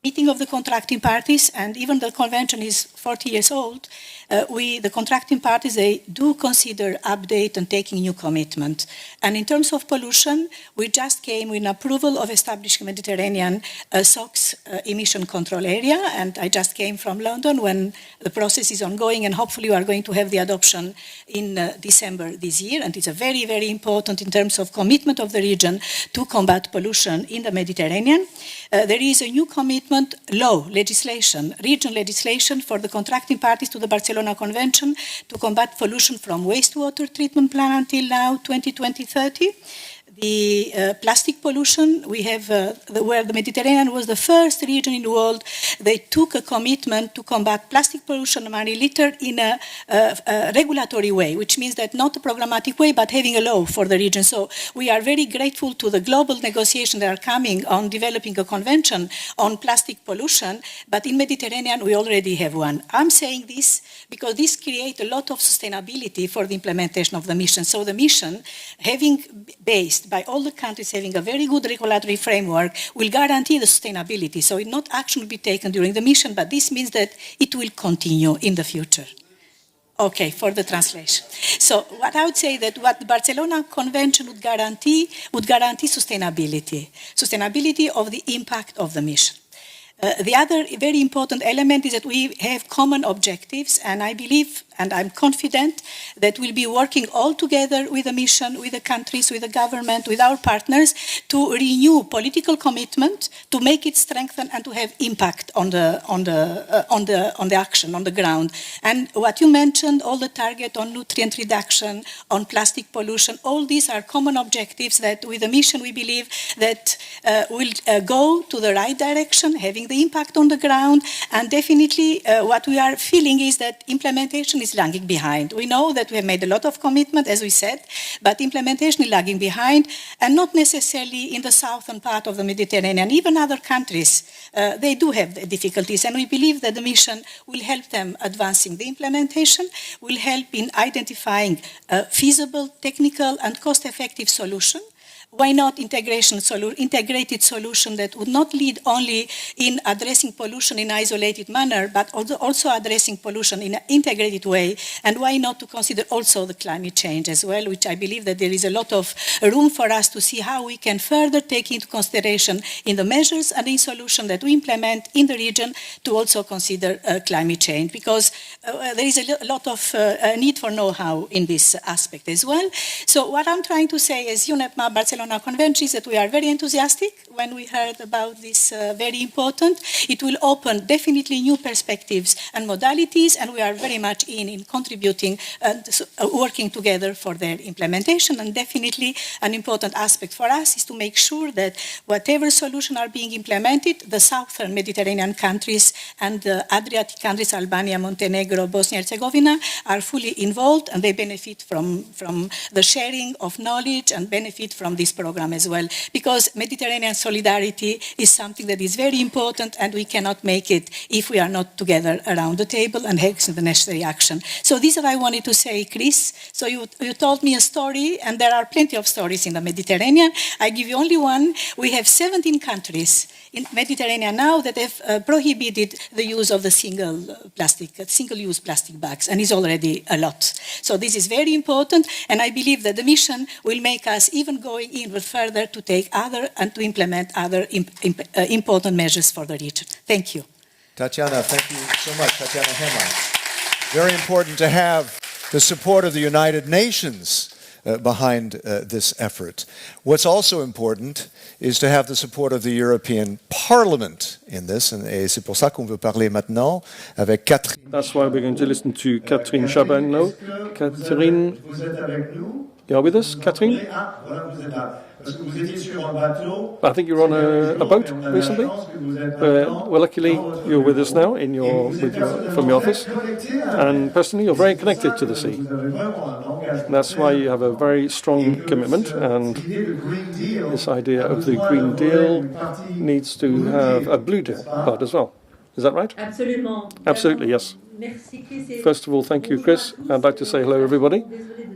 meeting of the contracting parties, and even the convention is 40 years old. The contracting parties, they do consider update and taking new commitment. And in terms of pollution, we just came with an approval of establishing Mediterranean SOx emission control area, and I just came from London when the process is ongoing, and hopefully we are going to have the adoption in December this year, and it's a very, very important in terms of commitment of the region to combat pollution in the Mediterranean. There is a new commitment, law, legislation, regional legislation for the contracting parties to the Barcelona Convention to combat pollution from wastewater treatment plant until now, 2020-30. The plastic pollution, we have where the Mediterranean was the first region in the world, they took a commitment to combat plastic pollution and marine litter in a regulatory way, which means that not a programmatic way, but having a law for the region. So we are very grateful to the global negotiations that are coming on developing a convention on plastic pollution, but in Mediterranean we already have one. I'm saying this because this creates a lot of sustainability for the implementation of the mission. So the mission, having based by all the countries having a very good regulatory framework, will guarantee the sustainability. So not action will be taken during the mission, but this means that it will continue in the future. Okay, for the translation. So what I would say that what the Barcelona Convention would guarantee sustainability of the impact of the mission. The other very important element is that we have common objectives, and I believe and I'm confident that we'll be working all together with the mission, with the countries, with the government, with our partners to renew political commitment, to make it strengthen and to have impact on the action on the ground. And what you mentioned, all the target on nutrient reduction, on plastic pollution, all these are common objectives that with the mission we believe that will go to the right direction, having the impact on the ground, and definitely what we are feeling is that implementation is lagging behind. We know that we have made a lot of commitment, as we said, but implementation is lagging behind, and not necessarily in the southern part of the Mediterranean. Even other countries, they do have difficulties, and we believe that the mission will help them advancing the implementation, will help in identifying a feasible, technical, and cost-effective solution. Why not integrated solution that would not lead only in addressing pollution in an isolated manner, but also addressing pollution in an integrated way? And why not to consider also the climate change as well, which I believe that there is a lot of room for us to see how we can further take into consideration in the measures and in solutions that we implement in the region to also consider climate change, because there is a lot of need for know-how in this aspect as well. So what I'm trying to say is UNEP Barcelona Convention is that we are very enthusiastic when we heard about this very important. It will open definitely new perspectives and modalities, and we are very much in contributing and working together for their implementation. And definitely an important aspect for us is to make sure that whatever solutions are being implemented, the southern Mediterranean countries and the Adriatic countries, Albania, Montenegro, Bosnia-Herzegovina, are fully involved, and they benefit from the sharing of knowledge and benefit from this this program as well, because Mediterranean solidarity is something that is very important, and we cannot make it if we are not together around the table and having the necessary action. So this is what I wanted to say, Chris. So you told me a story, and there are plenty of stories in the Mediterranean. I give you only one. We have 17 countries in Mediterranean now that have prohibited the use of the single-use plastic bags, and it's already a lot. So this is very important, and I believe that the mission will make us even going even further to take other and to implement other important measures for the region. Thank you. Tatiana, thank you so much. Tatiana Hema. Very important to have the support of the United Nations behind this effort. What's also important is to have the support of the European Parliament in this, et c'est pour ça qu'on veut parler maintenant avec Catherine. That's why we're going to listen to Catherine Chaban now. Catherine, Vous êtes avec nous? you are with us, Catherine? Ah, voilà, vous êtes là. Parce que vous étiez sur un bateau. I think you were on a boat recently. Well, luckily you're with us now from your office, and personally you're very connected to the sea. That's why you have a very strong commitment, and this idea of the Green Deal needs to have a Blue Deal part as well. Is that right? Absolutely, yes. First of all, thank you, Chris. I'd like to say hello, everybody.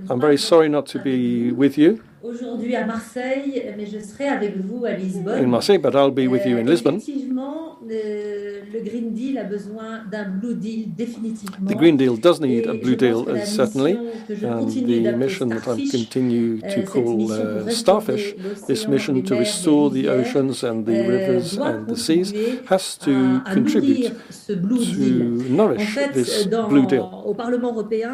I'm very sorry not to be with you aujourd'hui à Marseille, mais je serai avec vous à Lisbonne. in Marseille, but I'll be with you in Lisbon. Effectivement, le Green Deal a besoin d'un Blue Deal définitivement. The Green Deal does need a Et Blue je Deal, pense que la certainly, mission que je and continue the d'appeler mission that I Starfish, continue to cette call mission pour restaurer Starfish, this l'océan, mission les to mers, restore les the rivières, oceans and the rivers doit and the seas, contribuer has to à contribute nourrir ce Blue to Deal. nourish En fait, this Blue Deal. au Parlement européen,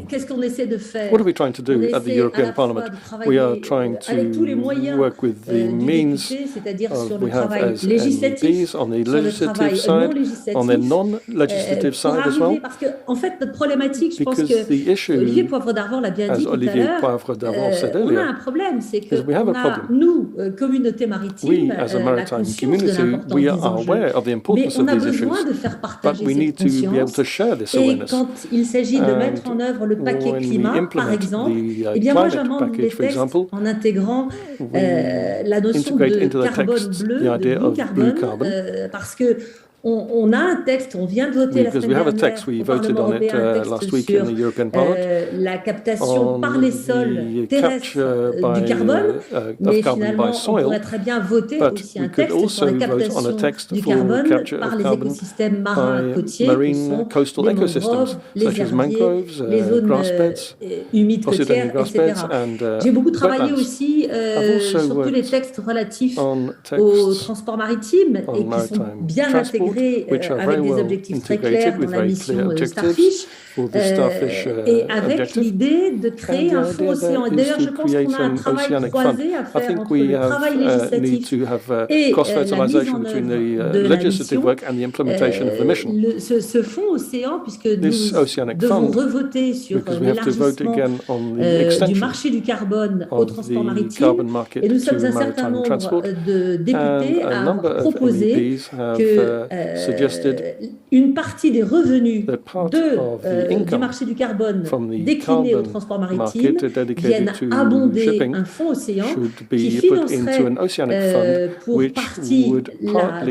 qu'est-ce qu'on essaie de faire? What are we trying to do On at the essaie European à la fois Parliament? de travailler We are trying avec tous les to moyens work with the du means député, c'est-à-dire sur of le we have travail as législatif, MPs on the sur le legislative travail non side, législatif, on the non-legislative pour side as arriver, well. parce que en fait notre problématique, je pense Because the que issue, Olivier Poivre d'Arvor l'a bien as dit tout à Olivier l'heure, Poivre d'Arvor said on a earlier, un problème, c'est que is we have on a a, problem. nous, communauté maritime, We, as a la maritime conscience de community, l'importance we des are enjeux, aware of the mais importance on of a these besoin issues, de faire but partager we need cette to be able conscience. to share this Et awareness. quand il s'agit de mettre en œuvre le paquet when we climat, par implement exemple, the eh bien moi climate j'amende les package, for textes example, en intégrant la notion integrate de into the carbone text bleu, the de idea blue of blue carbon. parce que on a un texte, on vient de voter la Because semaine we have a dernière text, we au voted Parlement on it européen un texte last week sur in the European Parliament la captation on par les sols the terrestres capture du carbone, mais of carbon finalement by on soil, pourrait très bien voter but aussi we un could texte sur also la vote on a captation text du for carbone capture par of les carbon écosystèmes marins by côtiers qui marine sont coastal les ecosystems, mangroves, les such as herbiers, mangroves, les zones grass beds, humides Oceanic côtières, grass etc. beds and J'ai beaucoup travaillé wetlands. aussi also sur tous les worked textes relatifs on au texts transport maritime on et qui sont maritime bien transport, intégrés which are avec very des well objectifs très integrated clairs with dans la very mission clear objectives Starfish, for the Starfish et avec objective. l'idée de créer And un the fonds idea océan. Et there is d'ailleurs, je to pense create qu'on a un an travail oceanic croisé fund. à I faire think entre we le travail need législatif to have et la mise cross-fertilization en between œuvre the de la legislative mission. work and the implementation of the mission. Ce fonds océan, puisque This nous oceanic devons fund, revoter sur because we have to vote l'élargissement again on the du extension marché du carbone au of transport the maritime. carbon market Et nous sommes to un certain maritime transport, nombre de députés and a à number avoir of proposé MEPs have que suggested une partie des revenus that part of the du income marché du carbone from the décliné au carbon transport maritime market dedicated viennent to abonder shipping un fonds océan should qui be put into financerait an oceanic fund pour which partie would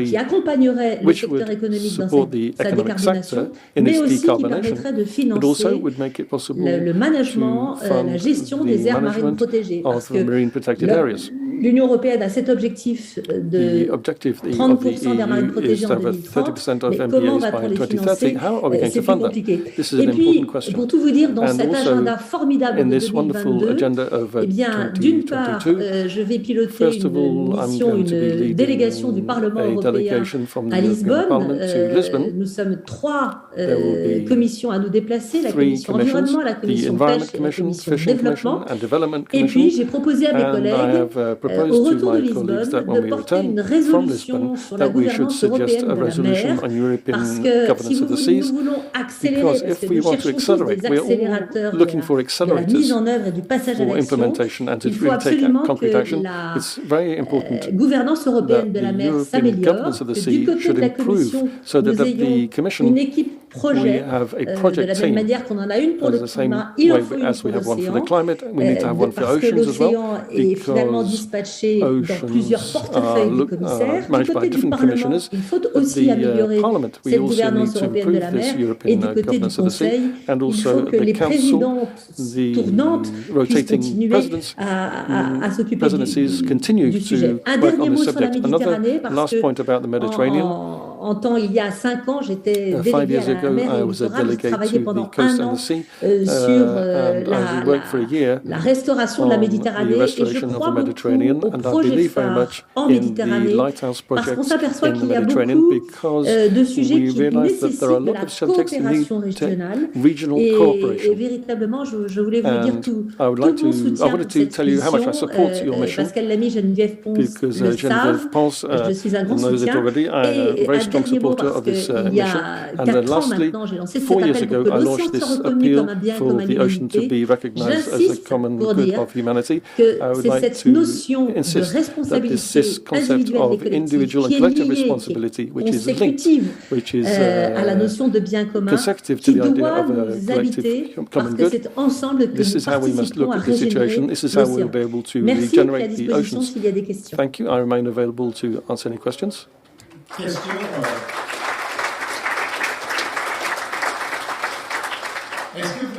qui accompagnerait le which secteur would économique dans support sa the economic décarbonation, sector in mais its aussi qui decarbonation, permettrait de but financer also would make it possible le management, to fund la gestion the des aires marines management protégées. Parce of the que marine protected areas. l'Union européenne a cet objectif de The objective of 30% d'aires the marines EU is protégées to en have 2030, 30% of mais comment MPAs va-t-on by les 2030. financer? How are we going C'est to plus fund that? compliqué. This is Et an puis, important question. pour tout vous dire, dans And cet also, agenda formidable in de this wonderful 2022, agenda of eh bien, d'une part, 2022, je vais piloter first of une all, I'm mission, going to be une leading délégation du Parlement a européen delegation from the à European Lisbonne. Parliament to Lisbon. Nous sommes 3 There will be commissions à nous déplacer, la 3 commission commissions, environnement, la the commission Environment pêche et la Commission, commission Fishing développement. Commission and Development Et Commission. puis, j'ai proposé à mes And I collègues, have proposed au to retour de my colleagues Lisbonne, that when de we porter return une from résolution Lisbon, sur la that we should gouvernance suggest européenne a de la resolution mer, on European parce que si governance of the nous seas. voulons accélérer, Because parce if que we nous want to cherchons tous accelerate, des we're all accélérateurs looking for de la accelerators mise en œuvre et du passage à for l'action, implementation and to il faut really take absolument concrete que action. la It's very important gouvernance européenne that de la the mer European s'améliore, governance of the que du sea côté should de la improve Commission, so that nous the ayons Commission une équipe projet, have a de project la même team. manière qu'on en a une pour As le the same climat, il en way faut une as pour we have one for the l'océan, climate, we need to have one for parce que oceans as well, l'océan est finalement because dispatché dans plusieurs oceans portefeuilles du are commissaire. Du managed by côté du different Parlement, commissioners. il faut At aussi the améliorer Parliament, we cette also gouvernance need to européenne de la improve this mer. Et European du côté du governance of the sea, Conseil, and il faut also que the les Council, présidences the tournantes puissent rotating continuer presidents, à s'occuper presidencies continue du sujet. to Un work dernier on mot this sur la subject. Another Méditerranée, parce last que point about the Mediterranean. en temps, il y a 5 ans, j'étais 5 déléguée years à la ago, mer et I au was a littoral. J'ai delegate travaillé to the pendant coast 1 and an the sea, sur and I worked for a year la restauration de la on Méditerranée, the et je restoration of crois the beaucoup Mediterranean, au and I projet believe very phare much en in the Méditerranée, Lighthouse parce qu'on projects s'aperçoit in qu'il the y a Mediterranean, beaucoup because de sujets we qui realize that there are a nécessitent de lot la of subjects that need coopération régionale. regional Et cooperation. véritablement, je voulais vous dire And tout I would like mon to, I soutien wanted pour to cette tell you how much I mission. support your mission, Pascal Lamy, Geneviève Pons because le Geneviève savent. Pons Je suis un grand knows it soutien. already. I'm a Et very un strong dernier mot, supporter parce of this qu'il y mission. a And 4 ans lastly, maintenant, j'ai lancé cet 4 years appel ago, pour que I l'océan launched soit this reconnu comme appeal un bien for commun de the ocean to l'humanité. be recognized as a J'insiste common pour good dire of humanity. que I would c'est like cette to notion de insist that this responsabilité concept individuelle of des collectifs individual and qui est collective liée, qui responsibility, est which is linked, consécutive which is à la notion de bien commun, consecutive to qui the idea doit of a nous habiter, collective parce common que good. c'est ensemble que This nous is how we must participons look à at the situation. régénérer This is how we'll l'océan. be able to Merci, et à regenerate the disposition oceans. s'il y a des questions. Thank you. I remain available to answer any questions. Question.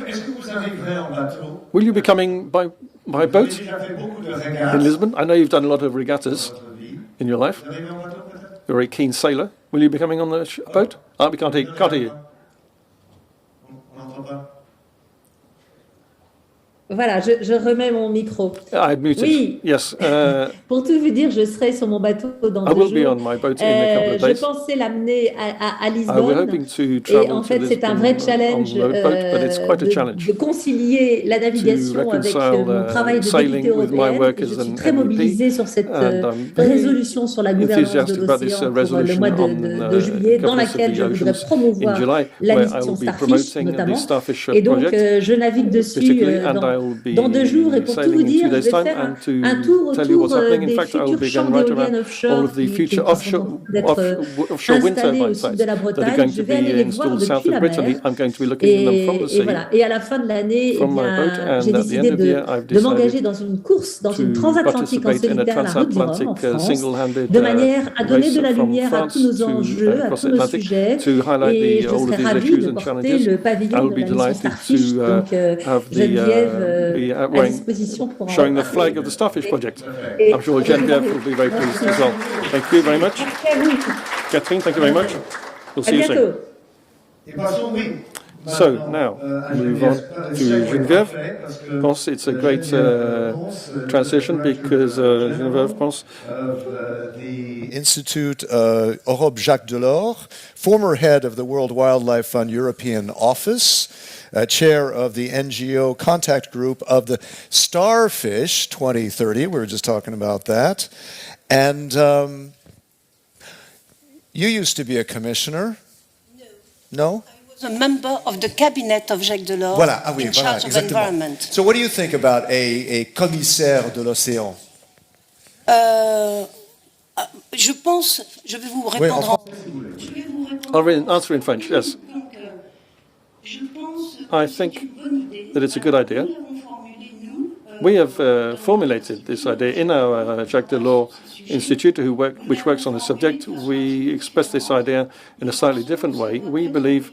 Est-ce que vous arriverez en bateau? Will you be coming by Vous avez boat déjà fait beaucoup de in régates Lisbon? I know you've done a lot of regattas dans votre vie. in your life. Vous arrivez en bateau peut-être? You're a keen sailor. Will you be coming on the boat? We can't hear you. On n'entend pas. Voilà, je remets mon micro. I had muted. Oui. Yes. Pour tout vous dire, je serai sur mon bateau dans I 2 will be jours. on my boat in a couple of Je days. pensais l'amener à We're Lisbonne. hoping to Et travel en to fait, c'est un vrai Lisbon challenge on the boat, but it's quite a challenge de concilier la navigation avec reconcile, mon travail de sailing députée with my européenne. work Et as je suis an très MEP, mobilisée sur cette and I'm very résolution sur la gouvernance de enthusiastic about this l'océan pour le resolution mois on de juillet, dans governance of laquelle the je voudrais oceans in promouvoir July, la where I mission will be Starfish promoting the notamment. Starfish Et donc, project, je navigue dessus particularly, and I will be dans 2 jours. Et pour tout vous sailing in 2 dire, je days' vais time, faire and to un tour tell you what's autour happening. In des fact, I will futures be going champs right d'éoliennes around all offshore of the qui future sont en offshore train d'être offshore wind installées turbine au sud sites de la that are Bretagne. going Je to vais aller be les voir installed south depuis of la Brittany. mer. I'm going to be looking at them from the sea. Voilà. Et à la fin de l'année, From my boat, and j'ai at the décidé end of the year, I've de m'engager decided dans une course, dans une to transatlantique en participate in a solitaire à la route du Rhum en transatlantic France, single-handed de manière à donner race de la from lumière à France tous nos to enjeux, à across tous nos Atlantic sujets. to highlight Et je all of serai these ravie issues de and porter challenges. le I pavillon will de be la mission delighted Starfish. to Donc, have the Geneviève be à wearing, disposition pour en showing the reparler. flag of the Starfish project. Et- I'm sure Geneviève will be very pleased as well. Thank you very much. Merci à vous. Catherine, thank you very much. We'll À see you soon. bientôt. Et passons, oui. So maintenant, now, à move on Geneviève. to Chaque fois Geneviève. parfait, parce que, Pons, it's a great Geneviève transition because Geneviève Pons of the Institute Europe Jacques Delors, former head of the World Wildlife Fund European Office, chair of the NGO contact group of the Starfish 2030. We were just talking about that. And you used to be a commissioner? No? A member of the cabinet of Jacques Delors Voilà, ah oui, in voilà, charge of exactement. environment. So what do you think about a commissaire de l'océan? Je pense, je vais vous Oui, en répondre. français, Je vais vous répondre. I'll answer in French, yes. Donc, je pense I que think c'est une bonne idée. that it's a good idea. Nous l'avons formulé, nous, We have formulated this idea in our Jacques Delors Institute, which works on the subject. We express this idea in a slightly different way. We believe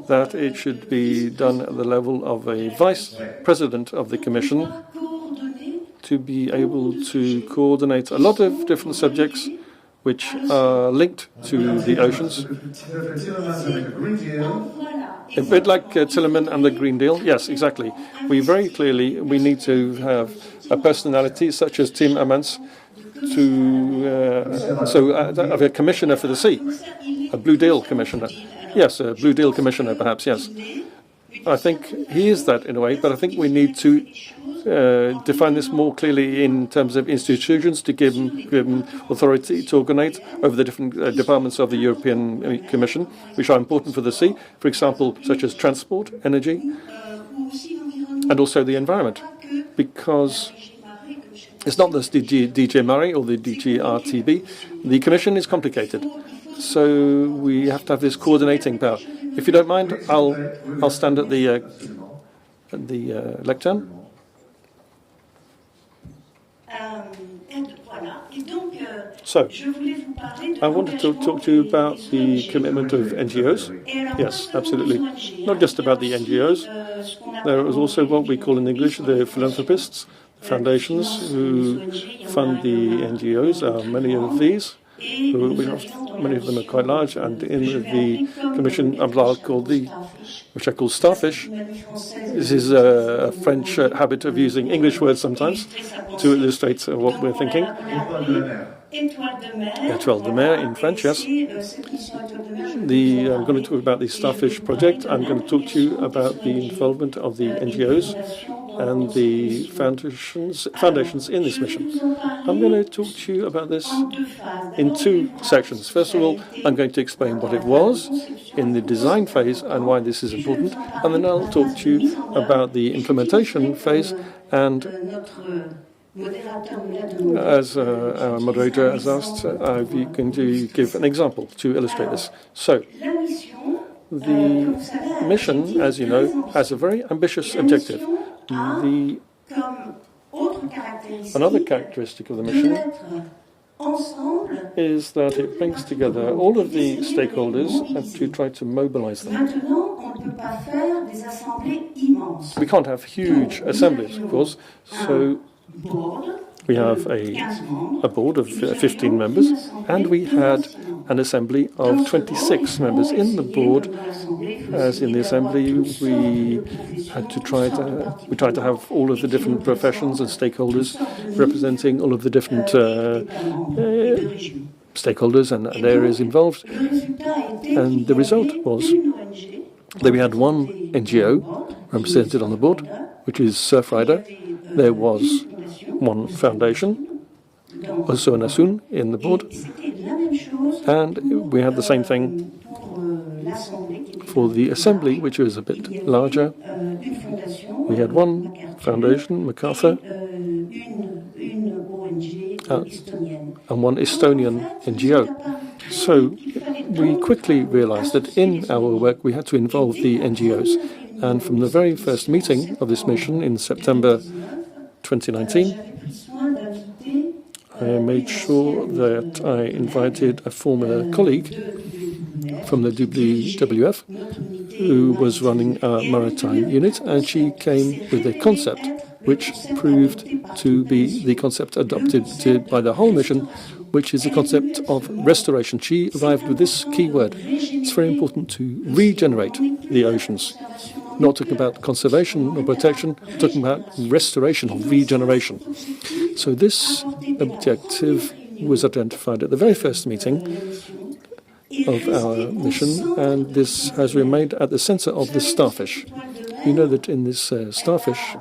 that it should be done at the level of a vice president of the Commission coordonner to be able to coordinate a lot of different subjects which are linked to the oceans. A bit like Tillerman and the Green Deal. Yes, exactly. We need to have a personality such as Tim Amans of a commissioner for the sea, a Blue Deal commissioner. Yes, a Blue Deal commissioner, perhaps, yes. I think he is that in a way, but I think we need to define this more clearly in terms of institutions to give him authority to coordinate over the different departments of the European Commission, which are important for the sea, for example, such as transport, energy, and also the environment, because it's not just the DG Murray or the DG RTB. The Commission is complicated. So we have to have this coordinating power. If you don't mind, I'll stand at the lectern. So, I wanted to talk to you about the commitment of NGOs. Yes, absolutely. Not just about the NGOs. There is also what we call in English the philanthropists, foundations who fund the NGOs. Many of these, many of them are quite large, and in the commission umbrella which I call starfish. This is a French habit of using English words sometimes to illustrate what we're thinking. Étoile de mer in French, yes. I'm going to talk about the Starfish project. I'm going to talk to you about the involvement of the NGOs and the foundations in this mission. I'm going to talk to you about this in two sections. First of all, I'm going to explain what it was in the design phase and why this is important, and then I'll talk to you about the implementation phase, and as our moderator has asked, I'm going to give an example to illustrate this. So, the mission, as you know, has a very ambitious objective. Another characteristic of the mission is that it brings together all of the stakeholders and to try to mobilize them. We can't have huge assemblies, of course, so we have a board of 15 members, and we had an assembly of 26 members. In the board, as in the assembly, we tried to have all of the different professions and stakeholders representing all of the different stakeholders and areas involved. And the result was that we had one NGO represented on the board, which is Surfrider. There was one foundation, also an Asun, in the board, and we had the same thing for the assembly, which was a bit larger. We had one foundation, MacArthur, and one Estonian NGO. So we quickly realized that in our work we had to involve the NGOs, and from the very first meeting of this mission in September 2019, I made sure that I invited a former colleague from the WWF who was running our maritime unit, and she came with a concept which proved to be the concept adopted by the whole mission, which is the concept of restoration. She arrived with this key word. It's very important to regenerate the oceans. Not talking about conservation or protection, talking about restoration or regeneration. So this objective was identified at the very first meeting of our mission, and this has remained at the center of the starfish. You know that in this starfish,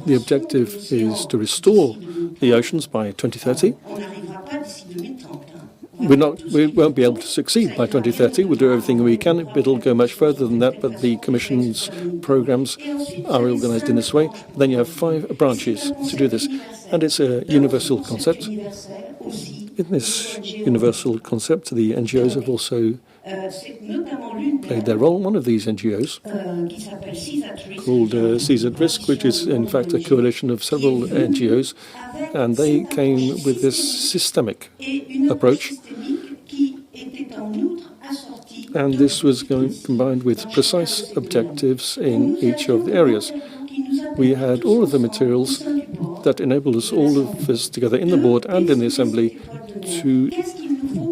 the objective is to restore the oceans by 2030. We won't be able to succeed by 2030. We'll do everything we can. It'll go much further than that, but the Commission's programs are organized in this way. Then you have 5 branches to do this, and it's a universal concept. In this universal concept, the NGOs have also played their role. One of these NGOs, called Seas at Risk, which is in fact a coalition of several NGOs, and they came with this systemic approach. And this was combined with precise objectives in each of the areas. We had all of the materials that enabled us, all of us together in the board and in the assembly, to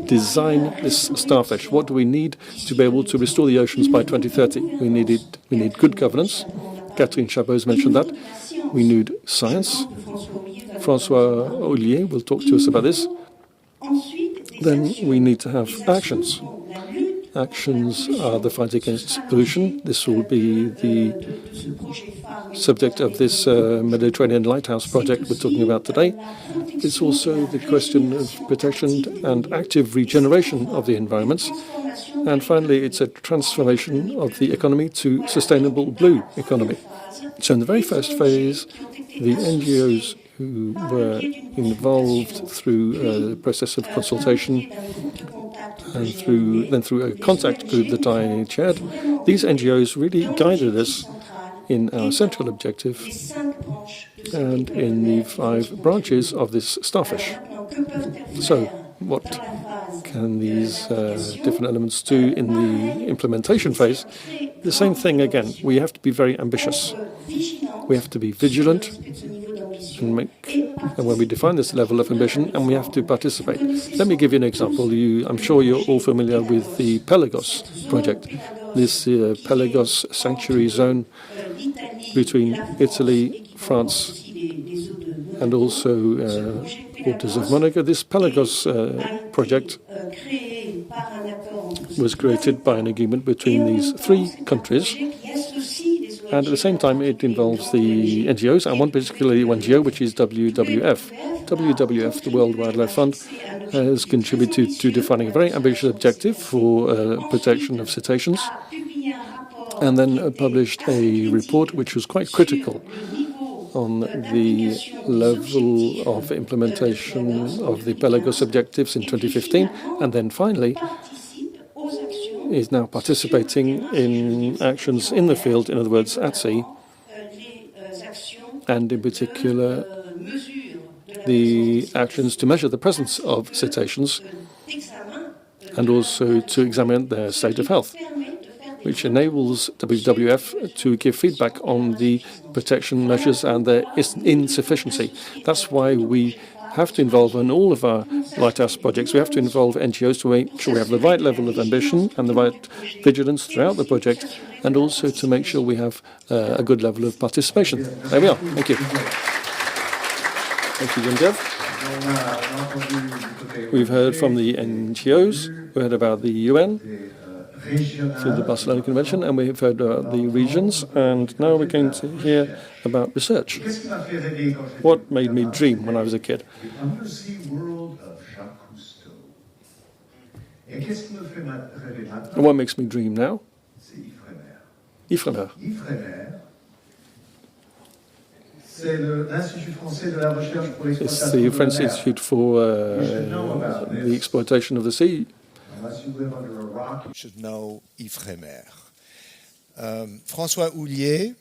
design this starfish. What do we need to be able to restore the oceans by 2030? We need good governance. Catherine Chabot's mentioned that. We need science. François Ollier will talk to us about this. Then we need to have actions. Actions are the fight against pollution. This will be the subject of this Mediterranean Lighthouse project we're talking about today. It's also the question of protection and active regeneration of the environments. And finally, it's a transformation of the economy to sustainable blue economy. So in the very first phase, the NGOs who were involved through a process of consultation and through a contact group that I chaired. These NGOs really guided us in our central objective and in the 5 branches of this starfish. So, what can these different elements do in the implementation phase? The same thing again. We have to be very ambitious. We have to be vigilant and when we define this level of ambition, and we have to participate. Let me give you an example. I'm sure you're all familiar with the Pelagos project. This Pelagos sanctuary zone between Italy, France, and also waters of Monaco. This Pelagos project was created by an agreement between these 3 countries, and at the same time it involves the NGOs, and one particularly NGO, which is WWF. WWF, the World Wildlife Fund, has contributed to defining a very ambitious objective for protection of cetaceans, and then published a report which was quite critical on the level of implementation of the Pelagos objectives in 2015, and then finally is now participating in actions in the field, in other words, at sea, and in particular the actions to measure the presence of cetaceans and also to examine their state of health, which enables WWF to give feedback on the protection measures and their insufficiency. That's why we have to involve in all of our Lighthouse projects. We have to involve NGOs to make sure we have the right level of ambition and the right vigilance throughout the project, and also to make sure we have a good level of participation. There we are. Thank you. Thank you, Geneviève. We've heard from the NGOs, we heard about the UN through the Barcelona Convention, and we've heard about the regions, and now we're going to hear about research. What made me dream when I was a kid? And what makes me dream now? Ifremer. It's the French Institute for the Exploitation of the Sea. You should know Ifremer. François Houllier,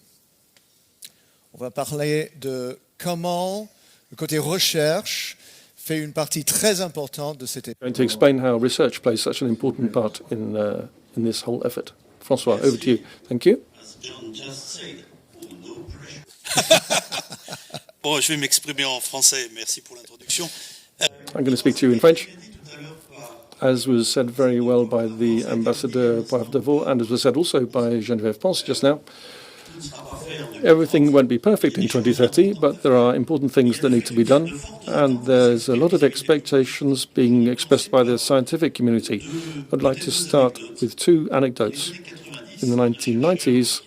on va parler de comment le côté recherche fait une partie très importante de cette I'm going to explain how research plays such an important part in this whole effort. François, over to you. Thank you. Bon, je vais m'exprimer en français. Merci pour l'introduction. I'm going to speak to you in French. As was said very well by the Ambassador Poivre d'Avaux, and as was said also by Geneviève Ponce just now, everything won't be perfect in 2030, but there are important things that need to be done, and there's a lot of expectations being expressed by the scientific community. I'd like to start with 2 anecdotes. In the 1990s,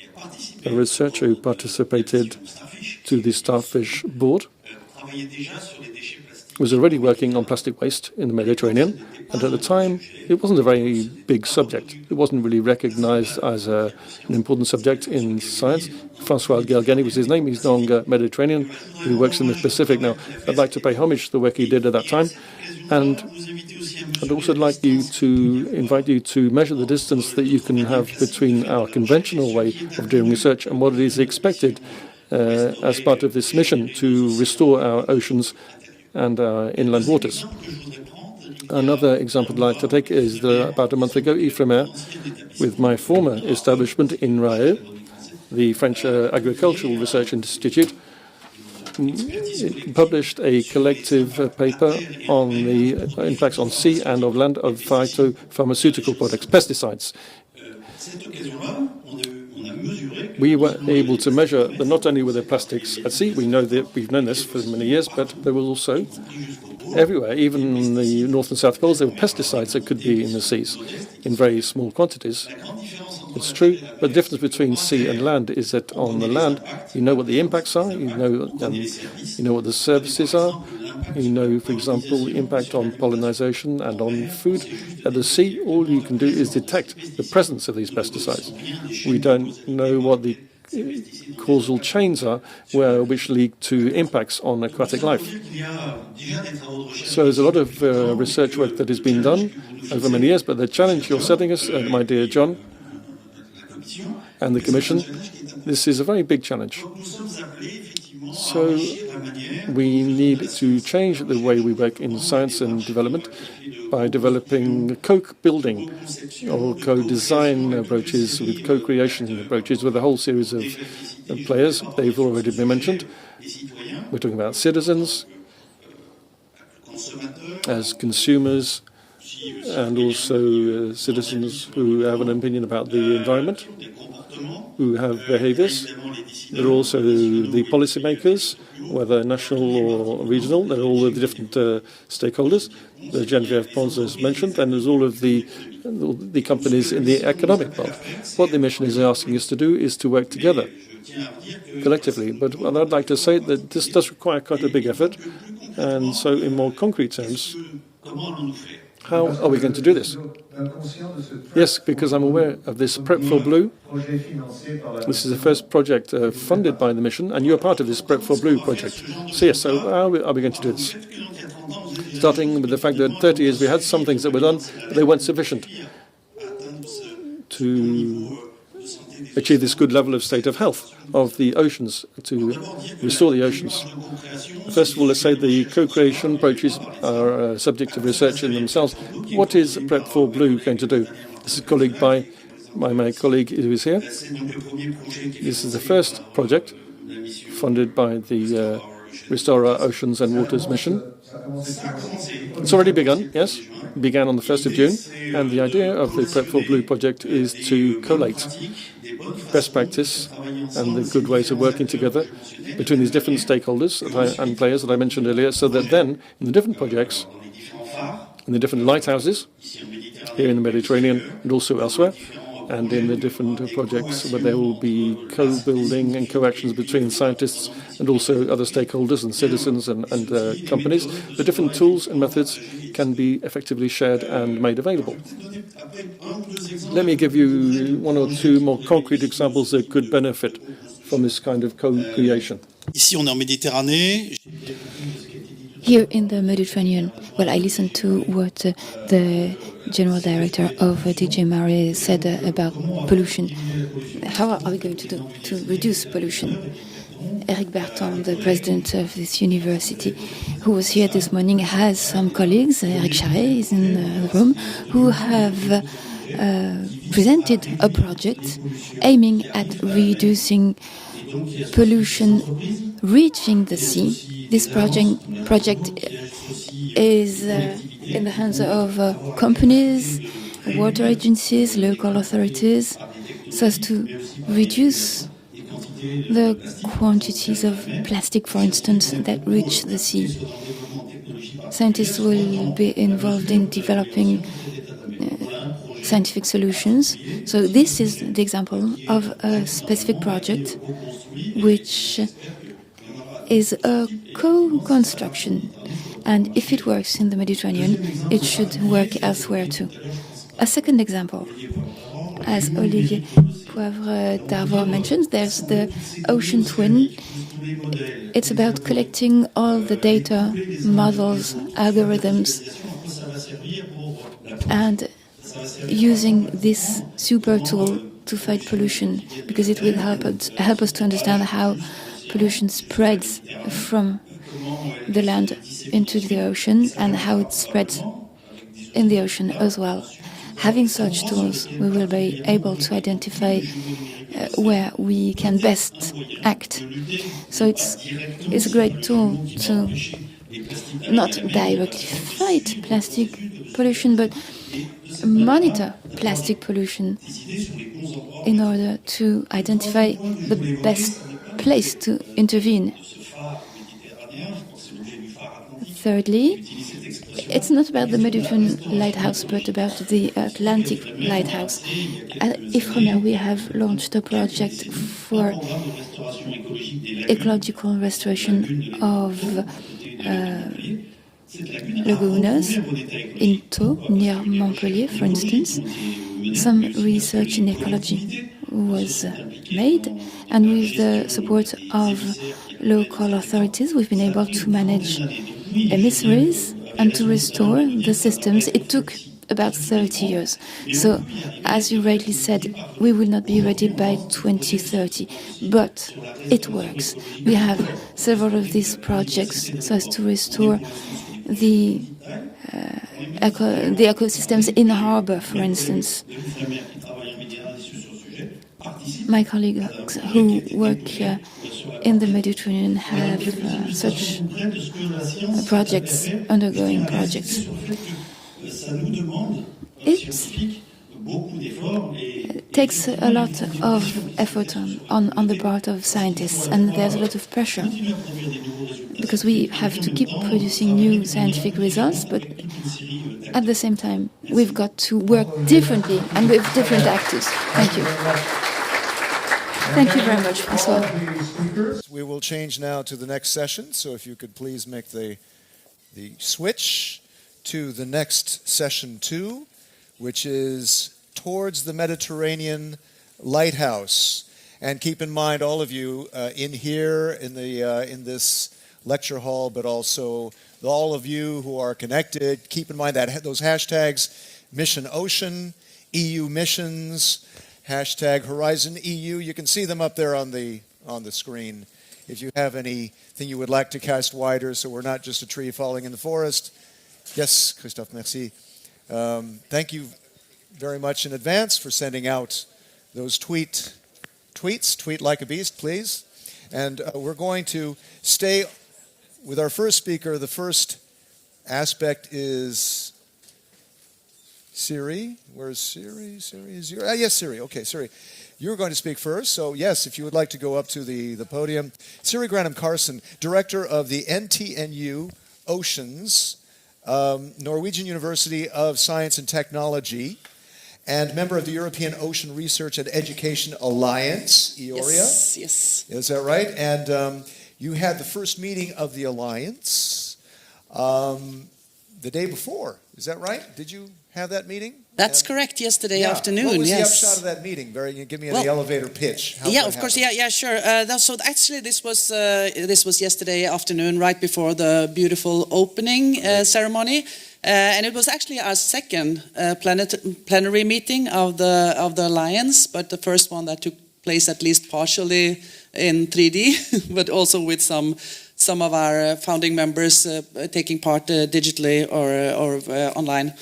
a researcher who participated to the Starfish Board was already working on plastic waste in the Mediterranean, and at the time it wasn't a very big subject. It wasn't really recognized as an important subject in science. François Galgani was his name. He's no longer Mediterranean. He works in the Pacific now. I'd like to pay homage to the work he did at that time, and I'd also like to invite you to measure the distance that you can have between our conventional way of doing research and what is expected as part of this mission to restore our oceans and our inland waters. Another example I'd like to take is that about a month ago, Ifremer, with my former establishment in RAE, the French Agricultural Research Institute, published a collective paper on the impacts on sea and on land of phytopharmaceutical products, pesticides. We were able to measure that not only were there plastics at sea, we've known this for many years, but there were also everywhere, even in the North and South Poles, there were pesticides that could be in the seas in very small quantities. It's true, but the difference between sea and land is that on the land, you know what the impacts are, you know what the services are, you know, for example, the impact on pollination and on food. At the sea, all you can do is detect the presence of these pesticides. We don't know what the causal chains are, which lead to impacts on aquatic life. So there's a lot of research work that has been done over many years, but the challenge you're setting us, my dear John, and the Commission, this is a very big challenge. So we need to change the way we work in science and development by developing co-building or co-design approaches with co-creation approaches with a whole series of players. They've already been mentioned. We're talking about citizens as consumers and also citizens who have an opinion about the environment, who have behaviors. There are also the policymakers, whether national or regional. There are all of the different stakeholders. The Geneviève Pons has mentioned, and there's all of the companies in the economic part. What the mission is asking us to do is to work together, collectively. But I'd like to say that this does require quite a big effort. And so in more concrete terms, how are we going to do this? Yes, because I'm aware of this Prep for Blue. This is the first project funded by the mission, and you're part of this Prep for Blue project. So yes, so how are we going to do this? Starting with the fact that in 30 years we had some things that were done, but they weren't sufficient to achieve this good level of state of health of the oceans, to restore the oceans. First of all, let's say the co-creation approaches are a subject of research in themselves. What is Prep for Blue going to do? This is a colleague by my colleague who is here. This is the first project funded by the Restore Our Oceans and Waters mission. It's already begun, yes. It began on the 1st of June, and the idea of the Prep for Blue project is to collate best practice and the good ways of working together between these different stakeholders and players that I mentioned earlier, so that then, in the different projects, in the different lighthouses, here in the Mediterranean and also elsewhere, and in the different projects where there will be co-building and co-actions between scientists and also other stakeholders and citizens and companies, the different tools and methods can be effectively shared and made available. Let me give you one or two more concrete examples that could benefit from this kind of co-creation. Ici, on est en Méditerranée. Here in the Mediterranean, well, I listened to what the General Director of DG Mare said about pollution. How are we going to do to reduce pollution? Eric Berton, the president of this university, who was here this morning, has some colleagues, Eric Charret is in the room, who have presented a project aiming at reducing pollution reaching the sea. This project is in the hands of companies, water agencies, local authorities, so as to reduce the quantities of plastic, for instance, that reach the sea. Scientists will be involved in developing scientific solutions. So this is the example of a specific project which is a co-construction, and if it works in the Mediterranean, it should work elsewhere too. A second example, as Olivier Poivre d'Arvor mentioned, there's the Ocean Twin. It's about collecting all the data, models, algorithms, and using this super tool to fight pollution, because it will help us to understand how pollution spreads from the land into the ocean and how it spreads in the ocean as well. Having such tools, we will be able to identify where we can best act. So it's a great tool to not directly fight plastic pollution, but monitor plastic pollution in order to identify the best place to intervene. Thirdly, it's not about the Mediterranean lighthouse, but about the Atlantic lighthouse. At IFREMER, we have launched a project for ecological restoration of lagunas in Thau, near Montpellier, for instance. Some research in ecology was made, and with the support of local authorities, we've been able to manage emissaries and to restore the systems. It took about 30 years. So, as you rightly said, we will not be ready by 2030, but it works. We have several of these projects so as to restore the ecosystems in the harbor, for instance. My colleagues who work in the Mediterranean have such projects, undergoing projects. It takes a lot of effort on the part of scientists, and there's a lot of pressure because we have to keep producing new scientific results, but at the same time, we've got to work differently and with different actors. Thank you. Thank you very much, François. We will change now to the next session, so if you could please make the switch to the next session 2, which is towards the Mediterranean Lighthouse. And keep in mind, all of you in here, in this lecture hall, but also all of you who are connected, keep in mind that those hashtags, Mission Ocean, EU Missions, hashtag Horizon EU, you can see them up there on the screen. If you have anything you would like to cast wider, so we're not just a tree falling in the forest. Yes, Christophe, merci. Thank you very much in advance for sending out those tweets. Tweet like a beast, please. And we're going to stay with our first speaker. The first aspect is Siri. Where's Siri? Siri is your... yes, Siri. Okay, Siri. You're going to speak first. So, yes, if you would like to go up to the podium. Siri Granum-Carson, director of the NTNU Oceans, Norwegian University of Science and Technology, and member of the European Ocean Research and Education Alliance, EORIA. Yes. Is that right? And you had the first meeting of the Alliance the day before. Is that right? Did you have that meeting? That's correct. Yesterday afternoon. What was yes. the upshot of that meeting? Give me an elevator pitch. Of course. Yeah, sure. So actually, this was yesterday afternoon, right before the beautiful opening ceremony, and it was actually our second plenary meeting of the Alliance, but the first one that took place at least partially in 3D, but also with some of our founding members taking part digitally or online.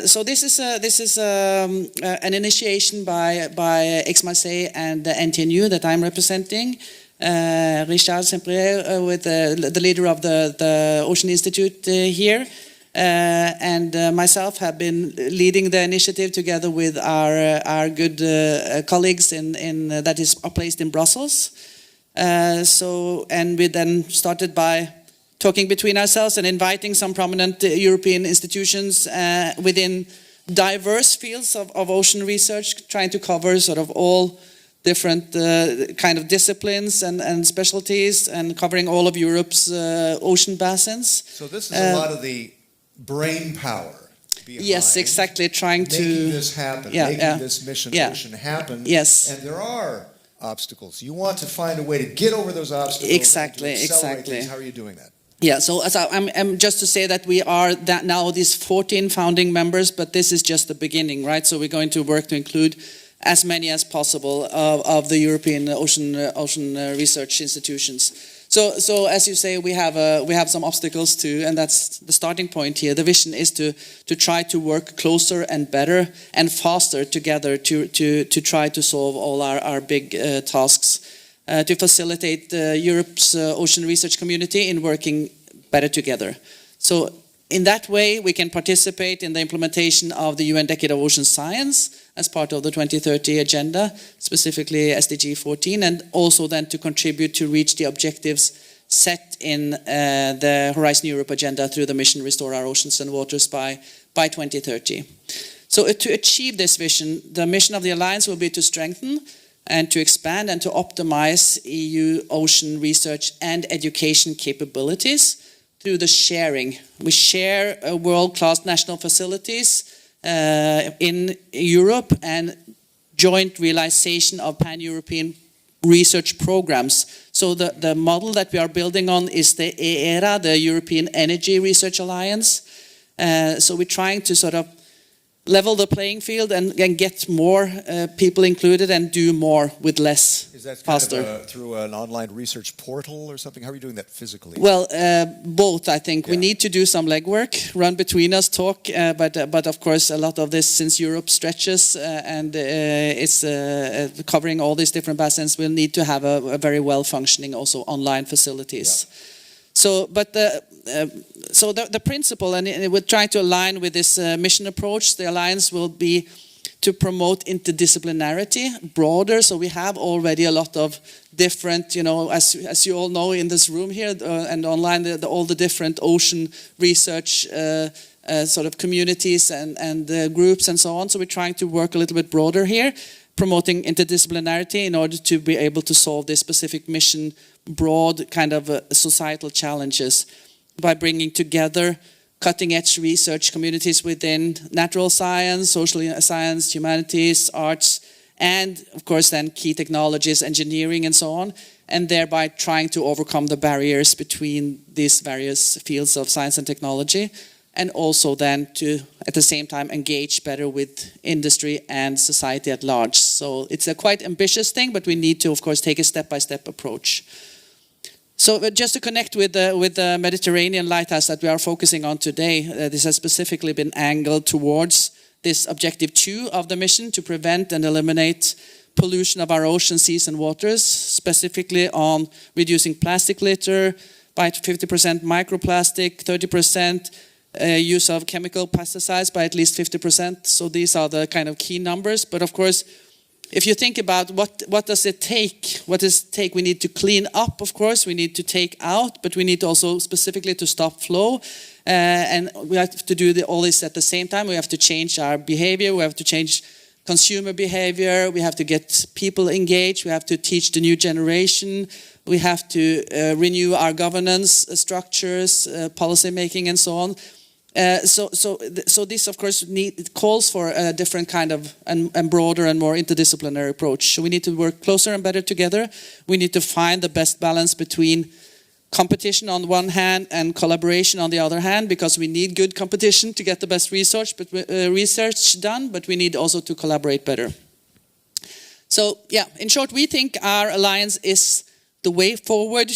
So this is an initiation by Aix-Marseille and the NTNU that I'm representing. Richard Semprier, with the leader of the Ocean Institute here, and myself have been leading the initiative together with our good colleagues that is placed in Brussels. And we then started by talking between ourselves and inviting some prominent European institutions within diverse fields of ocean research, trying to cover sort of all different kind of disciplines and specialties, and covering all of Europe's ocean basins. So this is a lot of the brain power behind. Yes, exactly. Trying to making this happen, making this mission ocean happen. Yes, and there are obstacles. You want to find a way to get over those obstacles. Exactly. Things. How are you doing that? Yeah, so I'm just to say that we are now these 14 founding members, but this is just the beginning, right? So we're going to work to include as many as possible of the European ocean research institutions. So as you say, we have some obstacles too, and that's the starting point here. The vision is to try to work closer and better and faster together to try to solve all our big tasks. To facilitate Europe's ocean research community in working better together. So in that way, we can participate in the implementation of the UN Decade of Ocean Science as part of the 2030 agenda, specifically SDG 14, and also then to contribute to reach the objectives set in the Horizon Europe agenda through the mission Restore Our Oceans and Waters by 2030. So to achieve this vision, the mission of the Alliance will be to strengthen and to expand and to optimize EU ocean research and education capabilities through the sharing. We share world-class national facilities in Europe, and joint realization of pan-European research programs. So the model that we are building on is the EERA, the European Energy Research Alliance. So we're trying to sort of level the playing field and get more people included and do more with less. Is that faster. Through an online research portal or something? How are you doing that physically? Well, both, I think. Yeah. We need to do some legwork, run between us, talk, but of course a lot of this, since Europe stretches and it's covering all these different basins, we'll need to have a very well-functioning also online facilities. Yeah. So, but the principle, and we're trying to align with this mission approach, the alliance will be to promote interdisciplinarity broader. So we have already a lot of different, as you all know in this room here and online, all the different ocean research sort of communities and groups and so on. So we're trying to work a little bit broader here, promoting interdisciplinarity in order to be able to solve this specific mission, broad kind of societal challenges by bringing together cutting-edge research communities within natural science, social science, humanities, arts, and of course then key technologies, engineering and so on, and thereby trying to overcome the barriers between these various fields of science and technology, and also then to, at the same time, engage better with industry and society at large. So it's a quite ambitious thing, but we need to, of course, take a step-by-step approach. So just to connect with the Mediterranean Lighthouse that we are focusing on today, this has specifically been angled towards this objective 2 of the mission, to prevent and eliminate pollution of our ocean, seas and waters, specifically on reducing plastic litter by 50%, microplastic, 30%, use of chemical pesticides by at least 50%. So these are the kind of key numbers. But of course, if you think about what does it take, we need to clean up, of course, we need to take out, but we need also specifically to stop flow. And we have to do all this at the same time. We have to change our behavior, we have to change consumer behavior, we have to get people engaged, we have to teach the new generation, we have to renew our governance structures, policy making and so on. So this, of course, calls for a different kind of and broader and more interdisciplinary approach. So we need to work closer and better together. We need to find the best balance between competition on one hand and collaboration on the other hand, because we need good competition to get the best research done, but we need also to collaborate better. So yeah, in short, we think our alliance is the way forward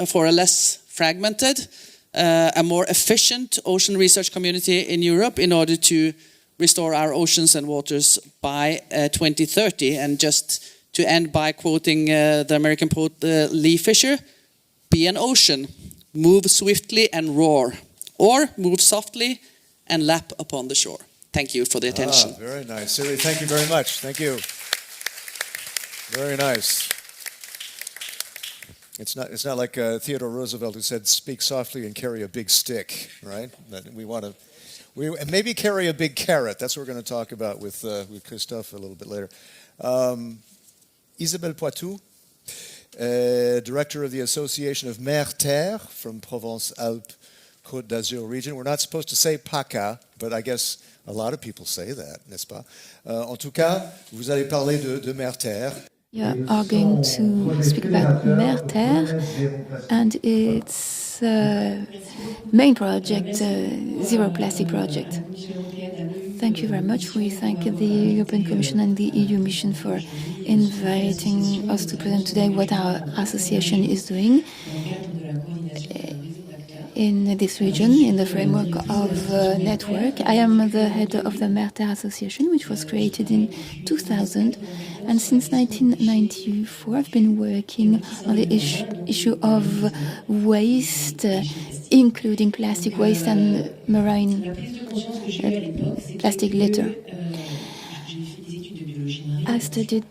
for a less fragmented, a more efficient ocean research community in Europe in order to restore our oceans and waters by 2030. And just to end by quoting the American poet Lee Fisher, be an ocean, move swiftly and roar, or move softly and lap upon the shore. Thank you for the attention. Very nice. Siri, thank you very much. Thank you. Very nice. It's not like Theodore Roosevelt, who said, "Speak softly and carry a big stick," right? That we want to, and maybe carry a big carrot. That's what we're going to talk about with Christophe a little bit later. Isabelle Poitou, director of the Association of Mer-Terre from Provence-Alpes-Côte d'Azur region. We're not supposed to say PACA, but I guess a lot of people say that, n'est-ce pas? En tout cas, vous allez parler de Mer-Terre. You are going to speak about Mer-Terre and its main project, Zero Plastic Project. Thank you very much. We thank the European Commission and the EU mission for inviting us to present today what our association is doing in this region, in the framework of network. I am the head of the Mer-Terre Association, which was created in 2000, and since 1994 I've been working on the issue of waste, including plastic waste and marine plastic litter. I studied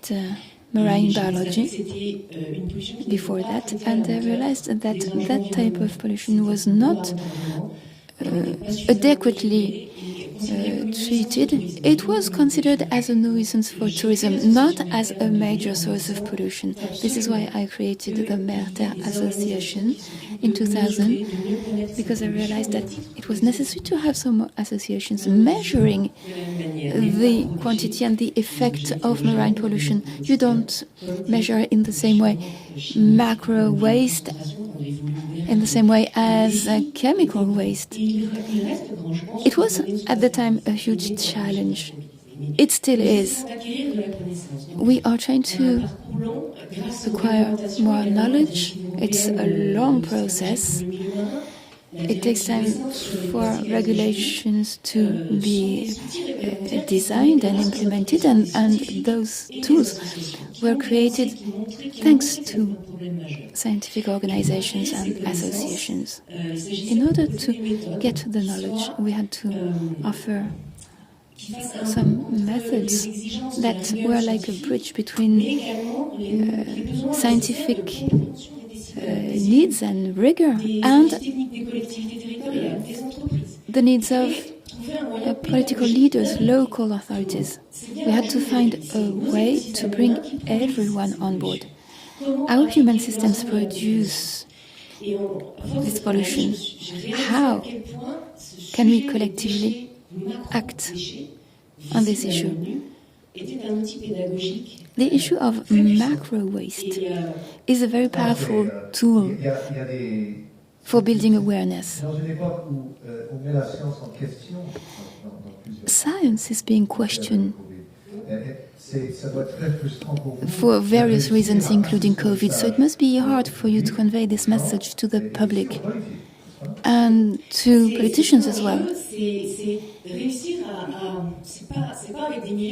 marine biology before that, and I realized that that type of pollution was not adequately treated, it was considered as a nuisance for tourism, not as a major source of pollution. This is why I created the Mer-Terre Association in 2000, because I realized that it was necessary to have some associations measuring the quantity and the effect of marine pollution. You don't measure in the same way macro waste in the same way as chemical waste. It was at the time a huge challenge. It still is. We are trying to acquire more knowledge. It's a long process. It takes time for regulations to be designed and implemented, and those tools were created thanks to scientific organizations and associations. In order to get the knowledge, we had to offer some methods that were like a bridge between scientific needs and rigor and the needs of political leaders, local authorities. We had to find a way to bring everyone on board. Our human systems produce this pollution. How can we collectively act on this issue? The issue of macro waste is a very powerful tool for building awareness. Science is being questioned for various reasons, including COVID, so it must be hard for you to convey this message to the public and to politicians as well.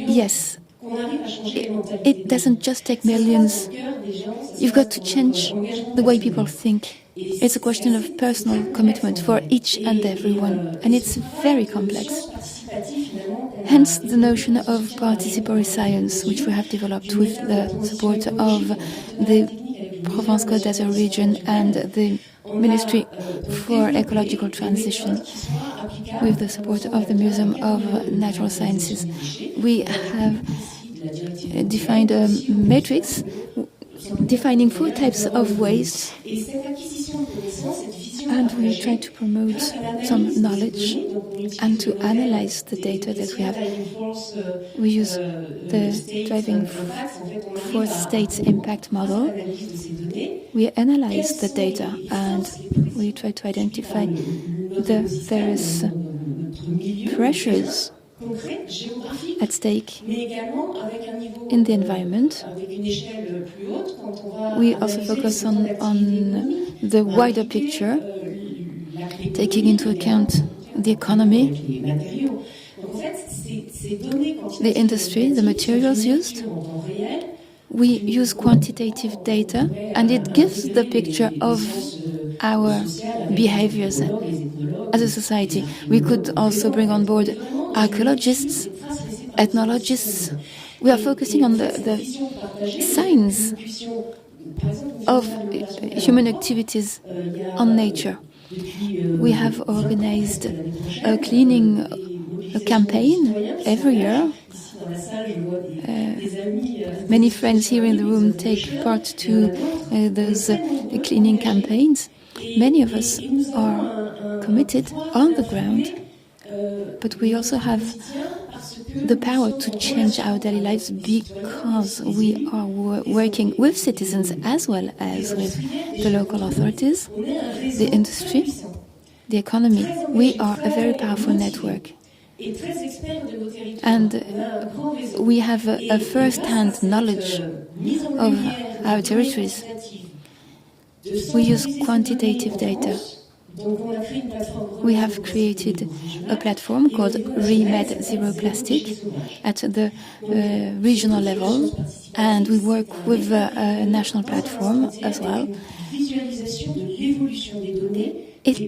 Yes, it doesn't just take millions. You've got to change the way people think. It's a question of personal commitment for each and everyone, and it's very complex. Hence the notion of participatory science, which we have developed with the support of the Provence-Côte d'Azur region and the Ministry for Ecological Transition, with the support of the Museum of Natural Sciences. We have defined a matrix defining 4 types of waste, and we try to promote some knowledge and to analyze the data that we have. We use the driving force states impact model. We analyze the data and we try to identify the various pressures at stake in the environment. We also focus on the wider picture, taking into account the economy, the industry, the materials used. We use quantitative data, and it gives the picture of our behaviors as a society. We could also bring on board archaeologists, ethnologists. We are focusing on the signs of human activities on nature. We have organized a cleaning campaign every year. Many friends here in the room take part to those cleaning campaigns. Many of us are committed on the ground, but we also have the power to change our daily lives because we are working with citizens as well as with the local authorities, the industry, the economy. We are a very powerful network. And we have a first-hand knowledge of our territories. We use quantitative data. We have created a platform called Remed Zero Plastic at the regional level, and we work with a national platform as well. It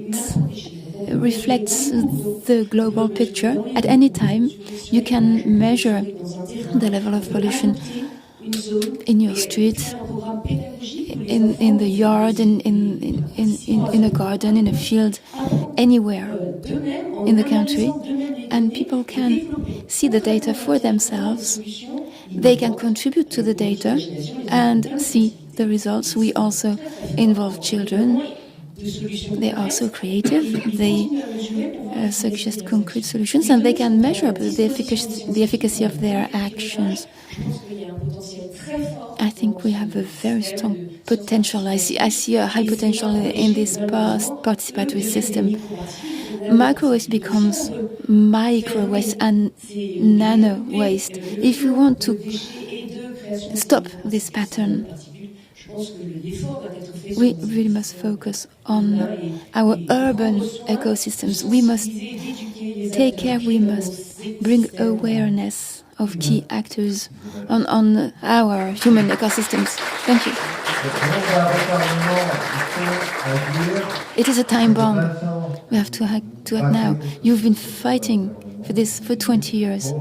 reflects the global picture. At any time, you can measure the level of pollution in your street, in the yard, in a garden, in a field, anywhere in the country. and people can see the data for themselves. They can contribute to the data and see the results. We also involve children. They're also creative. They suggest concrete solutions, and they can measure the efficacy of their actions. I think we have a very strong potential. I see a high potential in this participatory system. Micro waste becomes micro waste and nano waste. If we want to stop this pattern, we really must focus on our urban ecosystems. We must take care, we must bring awareness of key actors on our human ecosystems. Thank you. It is a time bomb. We have to act now. You've been fighting for this for 20 years.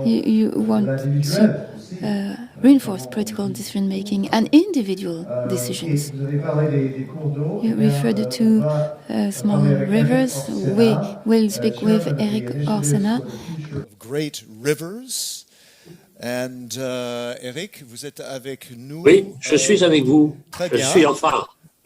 You want to reinforce political decision-making and individual decisions. You referred to small rivers. We will speak with Eric Orsena. Great rivers. And Eric, vous êtes avec nous. Oui, je suis avec vous. Très Je bien. suis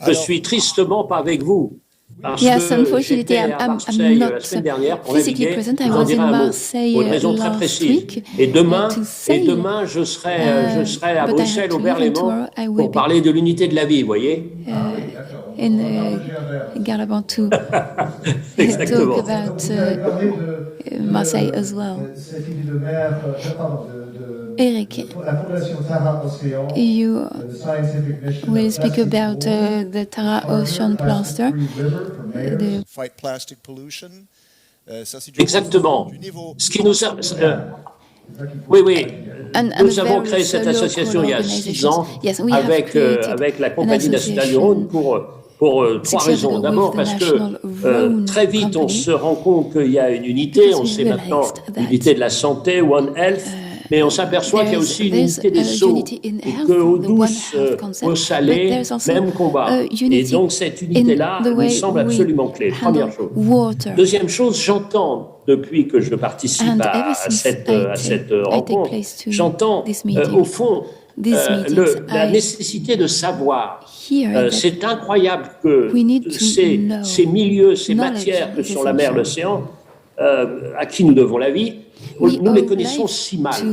je suis tristement pas avec vous. Parce Yes, que unfortunately, j'étais à I'm Marseille not la semaine dernière pour physically naviguer. present. I Je vous en was dirai in un mot, Marseille pour une raison très last précise. week Et demain, to sail. je serai à but I Bruxelles, have au to leave Berlaymont, tomorrow. I will pour be parler de l'unité de la vie, vous voyez. in Garabon to Exactement. talk about Marseille as well. Eric, you will speak about the Tara Ocean Plaster. Fight plastic pollution. Ça, c'est Exactement. du niveau. Ce qui nous a... oui. And Nous avons créé various cette local association il y a 6 ans Yes, we have created avec la an Compagnie nationale du Rhône pour 3 raisons. ago D'abord with the parce National que Rhone très vite on Company. se rend compte qu'il y a une unité, Because on we sait maintenant realized that l'unité de la santé, One Health, mais on s'aperçoit qu'il y a aussi une there's unité des seaux, unity in et health, que eau the douce, One Health concept, eau but salée, there's also même combat. Et unity donc cette unité-là in the nous way semble we absolument clé, handle première chose. water. Deuxième chose, j'entends, depuis que je participe And à ever since cette I take rencontre, place to j'entends this meeting, au fond these meetings, la I nécessité de savoir. hear that C'est incroyable que we need to know. ces milieux, ces Knowledge matières que is sont la mer, essential. l'océan, à qui nous devons la vie, We nous les owe connaissons life si mal. to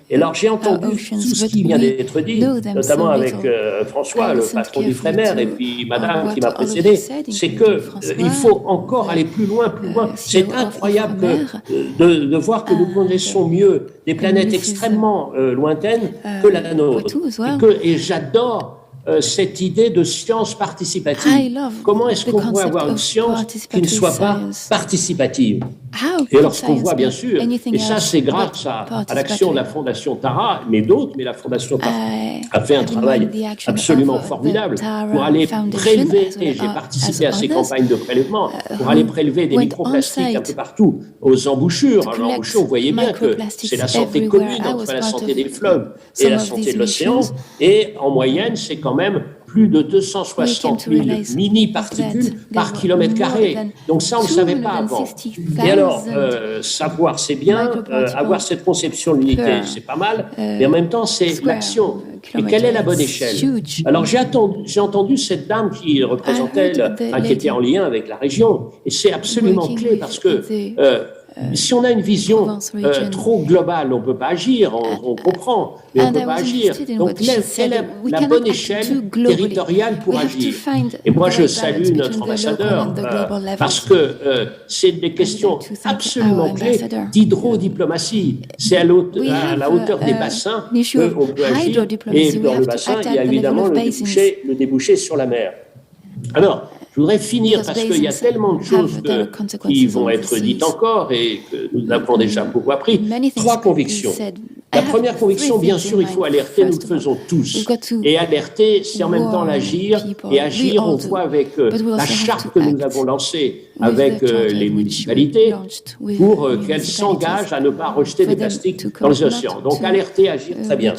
Et alors j'ai entendu our tout oceans, ce qui but vient we d'être dit, know them notamment so avec little. François, I le listened patron du carefully Frémer, to et puis madame what qui m'a all of you précédé, said, c'est including que François, il faut encore aller plus loin. C'est CEO of incroyable Frémer, de voir que nous connaissons mieux des planètes this is, extrêmement lointaines que la nôtre. Poitou as well. Et j'adore cette idée de science I participative. love Comment est-ce the qu'on peut concept avoir une of science qui ne soit pas science. participative? How Et alors, could ce qu'on science voit, bien be sûr, anything et ça, else c'est but grâce à l'action de la Fondation Tara, mais d'autres, mais la Fondation Tara a fait un travail absolument formidable pour aller prélever, et j'ai participé à ces campagnes de prélèvement, pour aller prélever des microplastiques un peu partout, aux embouchures. À l'embouchure, vous voyez bien que c'est la santé commune entre la santé des fleuves et la santé de l'océan, et en moyenne, c'est quand même plus de 260 000 mini-particules par kilomètre carré. Donc ça, on ne le savait pas avant. Et alors, savoir, c'est bien, avoir cette conception de l'unité, c'est pas mal, mais en même temps, c'est l'action. Et quelle est la bonne échelle? Alors, j'ai entendu cette dame qui représentait, qui était en lien avec la région, et c'est absolument clé parce que si on a une vision trop globale, on ne peut pas agir, on comprend, mais on ne peut pas agir. Donc, quelle est la bonne échelle territoriale pour agir? Et moi, je salue notre ambassadeur parce que c'est des questions absolument clés d'hydrodiplomatie. C'est à la hauteur des bassins qu'on peut agir. Et dans le bassin, il y a évidemment le débouché sur la mer. Alors, je voudrais finir parce qu'il y a tellement de choses qui vont être dites encore et que nous avons déjà beaucoup appris. 3 convictions. La première conviction, bien sûr, il faut alerter, nous le faisons tous. Et alerter, c'est en même temps l'agir. Et agir, on voit avec la charte que nous avons lancée avec les municipalités pour qu'elles s'engagent à ne pas rejeter des plastiques dans les océans. Donc alerter, agir, très bien.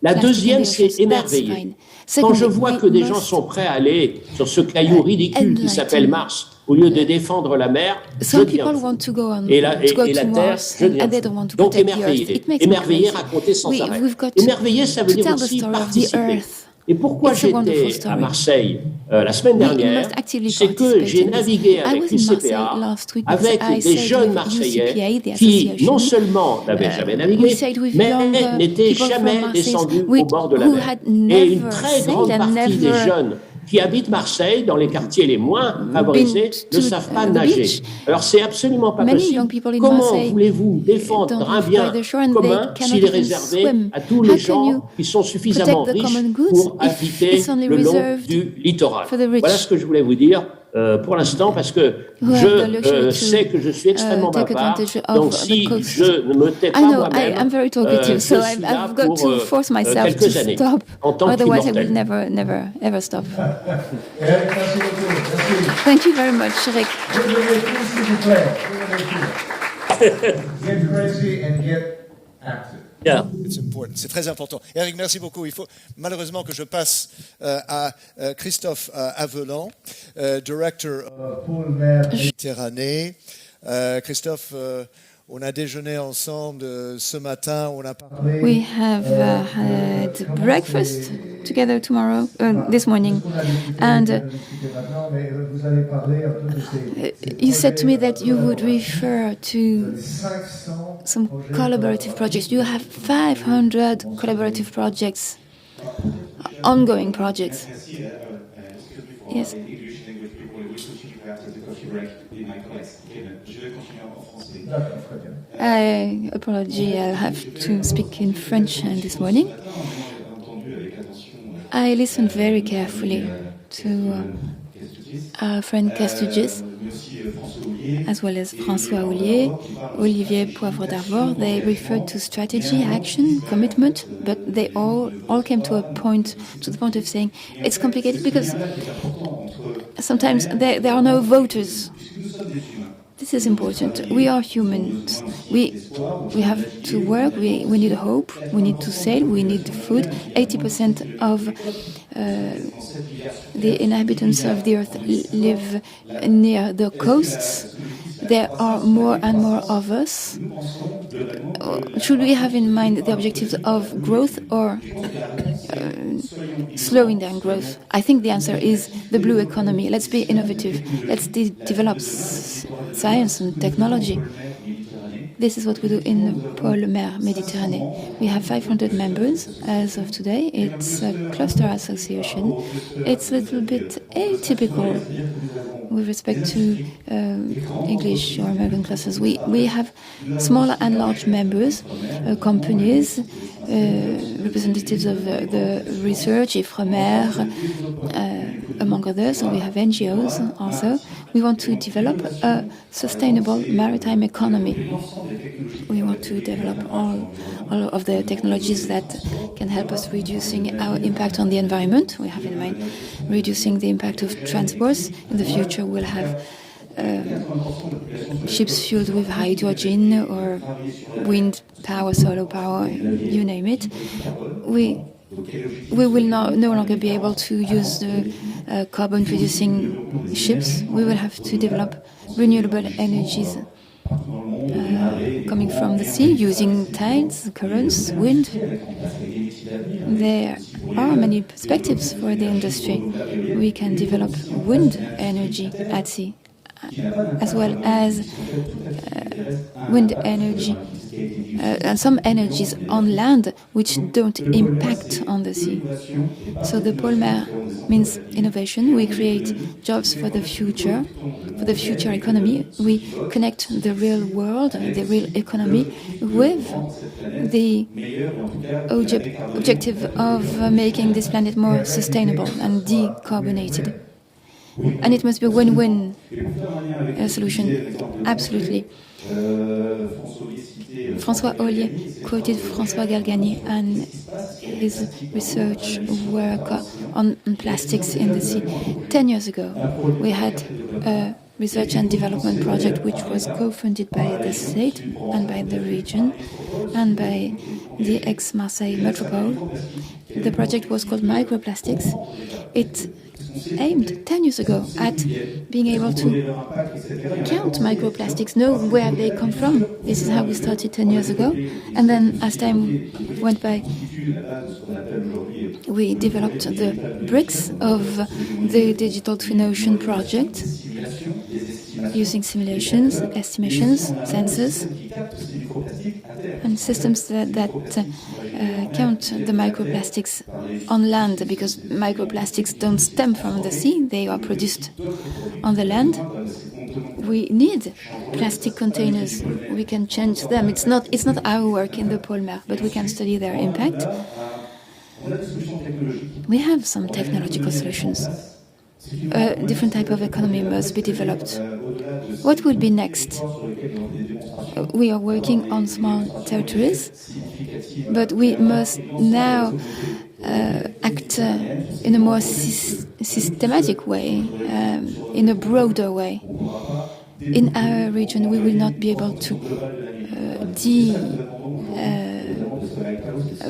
La deuxième, c'est émerveiller. Quand je vois que des gens sont prêts à aller sur ce caillou ridicule qui s'appelle Mars, au lieu de défendre la mer, je Some deviens people fou. want to go on Et la to terre, Mars je deviens and they fou. don't want to Donc protect the Earth. émerveiller. It makes me Émerveiller, crazy. raconter sans arrêt. We've got Émerveiller, ça veut to dire tell the aussi story of the participer. Earth. Et pourquoi It's a wonderful j'étais à story. Marseille la semaine We dernière, must actively c'est que participate j'ai in this. navigué I avec was in Marseille l'UCPA, last week because avec I des sailed jeunes with Marseillais UCPA, the qui association. non seulement n'avaient jamais We navigué, sailed with mais young n'étaient people from jamais Marseille descendus who au bord de la had mer. Et never une très sailed grande and partie des never jeunes qui habitent Marseille, dans les quartiers les moins favorisés, to ne savent pas the nager. beach. Alors c'est absolument pas Many possible. young people in Comment Marseille voulez-vous défendre don't un live bien by the shore and commun they s'il cannot est even réservé swim? à tous How les can you gens qui sont suffisamment protect the riches common goods pour if habiter it's only le long reserved du littoral? for the rich? Voilà ce que je voulais vous dire pour l'instant, parce que Who have the je luxury to, sais que je suis extrêmement take bavard. advantage of Donc the si coast. je ne me tais pas I know, moi-même, I'm very talkative, je so suis là I've got pour to force myself to quelques années, stop. en tant Otherwise, I will qu'immortel. never, ever stop. Eric, merci beaucoup. Merci. Thank you very much, Rick. S'il vous plaît. Get crazy and get active. Yeah. It's important. C'est très important. Eric, merci beaucoup. Il faut malheureusement que je passe à Christophe Avelan, Director Pôle Mer Méditerranée. Christophe, on a déjeuné ensemble ce matin. On a parlé. We have had breakfast together this morning, and you said to me that you would refer to some collaborative projects. You have 500 collaborative projects, ongoing projects. Yes. Apology, I'll have to speak in French this morning. I listened very carefully to our friend Castugis, as well as François Ollier, Olivier Poivre d'Arvor. They referred to strategy, action, commitment, but they all came to the point of saying it's complicated because sometimes there are no voters. This is important. We are humans. We have to work. We need hope. We need to sail. We need food. 80% of the inhabitants of the earth live near the coasts. There are more and more of us. Should we have in mind the objectives of growth or slowing down growth? I think the answer is the blue economy. Let's be innovative. Let's develop science and technology. This is what we do in the Pôle Mer Méditerranée. We have 500 members as of today. It's a cluster association. It's a little bit atypical with respect to English or American clusters. We have small and large members, companies, representatives of the research, Ifremer, among others. So we have NGOs also. We want to develop a sustainable maritime economy. We want to develop all of the technologies that can help us reducing our impact on the environment. We have in mind reducing the impact of transports. In the future, we'll have ships fueled with hydrogen or wind power, solar power, you name it. We will no longer be able to use the carbon-producing ships. We will have to develop renewable energies coming from the sea, using tides, currents, wind. There are many perspectives for the industry. We can develop wind energy at sea, as well as wind energy and some energies on land which don't impact on the sea. So the Pôle Mer means innovation. We create jobs for the future economy. We connect the real world, the real economy, with the objective of making this planet more sustainable and decarbonated. And it must be a win-win solution, absolutely. François Ollier quoted François Galgani and his research work on plastics in the sea. 10 years ago, we had a research and development project which was co-funded by the state and by the region and by the ex-Marseille Metropole. The project was called Microplastics. It aimed 10 years ago at being able to count microplastics, know where they come from. This is how we started 10 years ago. And then as time went by, we developed the bricks of the Digital Twin Ocean project using simulations, estimations, sensors, and systems that count the microplastics on land, because microplastics don't stem from the sea, they are produced on the land. We need plastic containers. We can change them. It's not our work in the Polmer, but we can study their impact. We have some technological solutions. A different type of economy must be developed. What will be next? We are working on small territories, but we must now act in a more systematic way, in a broader way. In our region, we will not be able to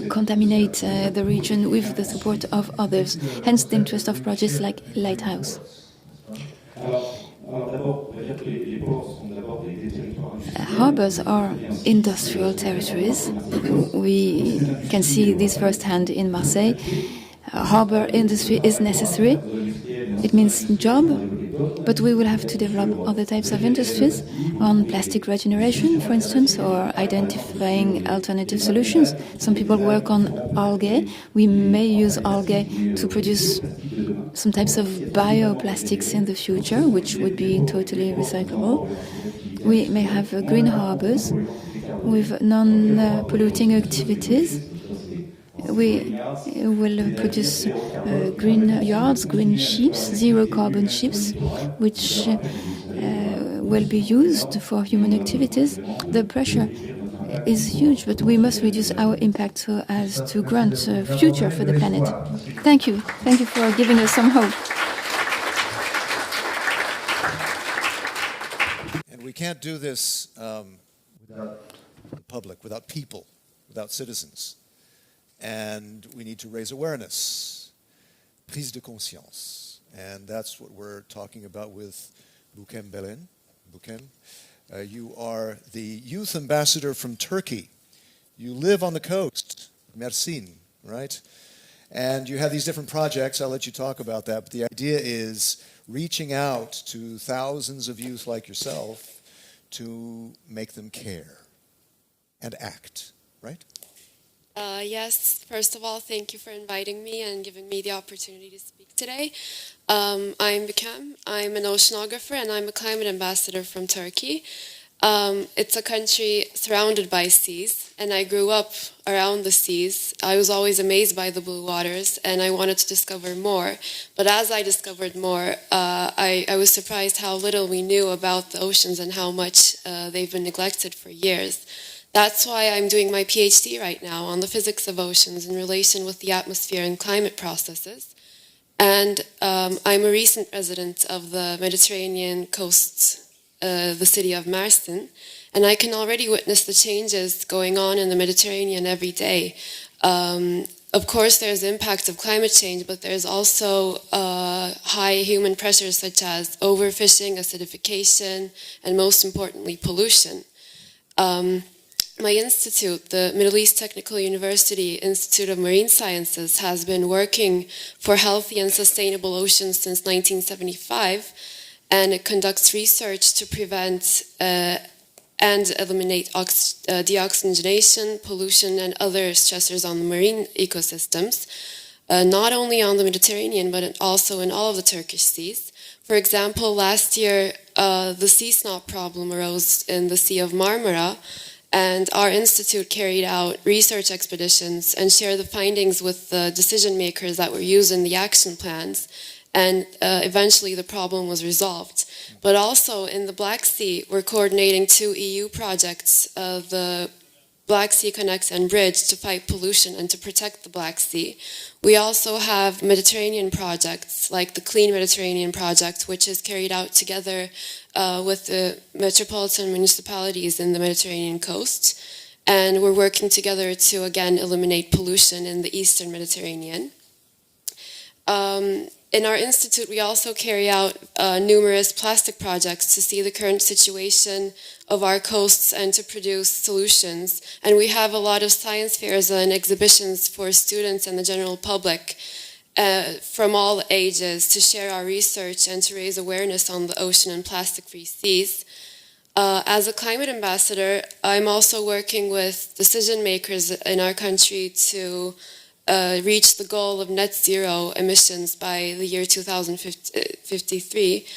contaminate the region with the support of others, hence the interest of projects like Lighthouse. Harbors are industrial territories. We can see this firsthand in Marseille. Harbor industry is necessary. It means job, but we will have to develop other types of industries on plastic regeneration, for instance, or identifying alternative solutions. Some people work on algae. We may use algae to produce some types of bioplastics in the future, which would be totally recyclable. We may have green harbors with non-polluting activities. We will produce green yards, green ships, zero-carbon ships, which will be used for human activities. The pressure is huge, but we must reduce our impact so as to grant a future for the planet. Thank you. Thank you for giving us some hope. And we can't do this without the public, without people, without citizens. And we need to raise awareness, prise de conscience. And that's what we're talking about with Bukem Belen. Bukem, you are the youth ambassador from Turkey. You live on the coast, Mersin, right? And you have these different projects. I'll let you talk about that. But the idea is reaching out to thousands of youth like yourself to make them care and act, right? Yes, first of all, thank you for inviting me and giving me the opportunity to speak today. I'm Bukem. I'm an oceanographer and I'm a climate ambassador from Turkey. It's a country surrounded by seas, and I grew up around the seas. I was always amazed by the blue waters, and I wanted to discover more. But as I discovered more, I was surprised how little we knew about the oceans and how much they've been neglected for years. That's why I'm doing my PhD right now on the physics of oceans in relation with the atmosphere and climate processes. And I'm a recent resident of the Mediterranean coast, the city of Mersin, and I can already witness the changes going on in the Mediterranean every day. Of course, there's the impact of climate change, but there's also high human pressures such as overfishing, acidification, and most importantly, pollution. My institute, the Middle East Technical University Institute of Marine Sciences, has been working for healthy and sustainable oceans since 1975, and it conducts research to prevent and eliminate deoxygenation, pollution, and other stressors on the marine ecosystems, not only on the Mediterranean, but also in all of the Turkish seas. For example, last year, the sea snot problem arose in the Sea of Marmara, and our institute carried out research expeditions and shared the findings with the decision makers that were used in the action plans. And eventually the problem was resolved. But also in the Black Sea, we're coordinating 2 EU projects, the Black Sea Connect and Bridge, to fight pollution and to protect the Black Sea. We also have Mediterranean projects, like the Clean Mediterranean Project, which is carried out together with the metropolitan municipalities in the Mediterranean coast. And we're working together to, again, eliminate pollution in the Eastern Mediterranean. In our institute, we also carry out numerous plastic projects to see the current situation of our coasts and to produce solutions. And we have a lot of science fairs and exhibitions for students and the general public from all ages to share our research and to raise awareness on the ocean and plastic-free seas. As a climate ambassador, I'm also working with decision makers in our country to reach the goal of net zero emissions by the year 2053.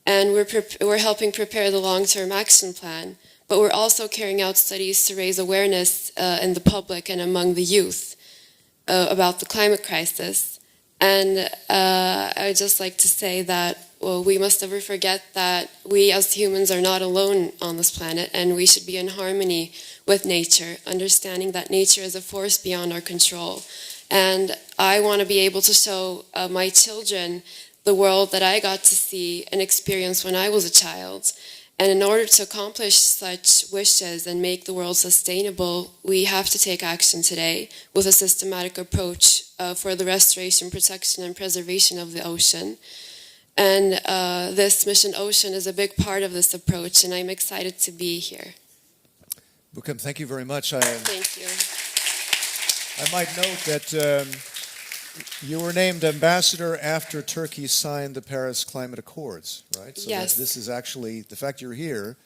And we're helping prepare the long-term action plan. But we're also carrying out studies to raise awareness in the public and among the youth about the climate crisis. And I would just like to say that, well, we must never forget that we as humans are not alone on this planet, and we should be in harmony with nature, understanding that nature is a force beyond our control. And I want to be able to show my children the world that I got to see and experience when I was a child. And in order to accomplish such wishes and make the world sustainable, we have to take action today with a systematic approach for the restoration, protection, and preservation of the ocean. And this Mission Ocean is a big part of this approach, and I'm excited to be here. Bukem, thank you very much. Thank you. I might note that you were named ambassador after Turkey signed the Paris Climate Accords, right? So yes. this is actually, the fact you're here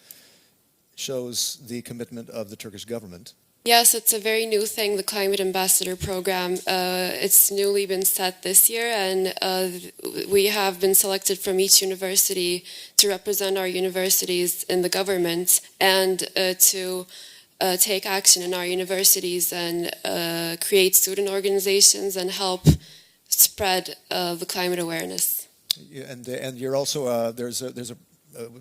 shows the commitment of the Turkish government. Yes, it's a very new thing, the Climate Ambassador Program. It's newly been set this year, and we have been selected from each university to represent our universities in the government and to take action in our universities and create student organizations and help spread the climate awareness. Yeah, and you're also there's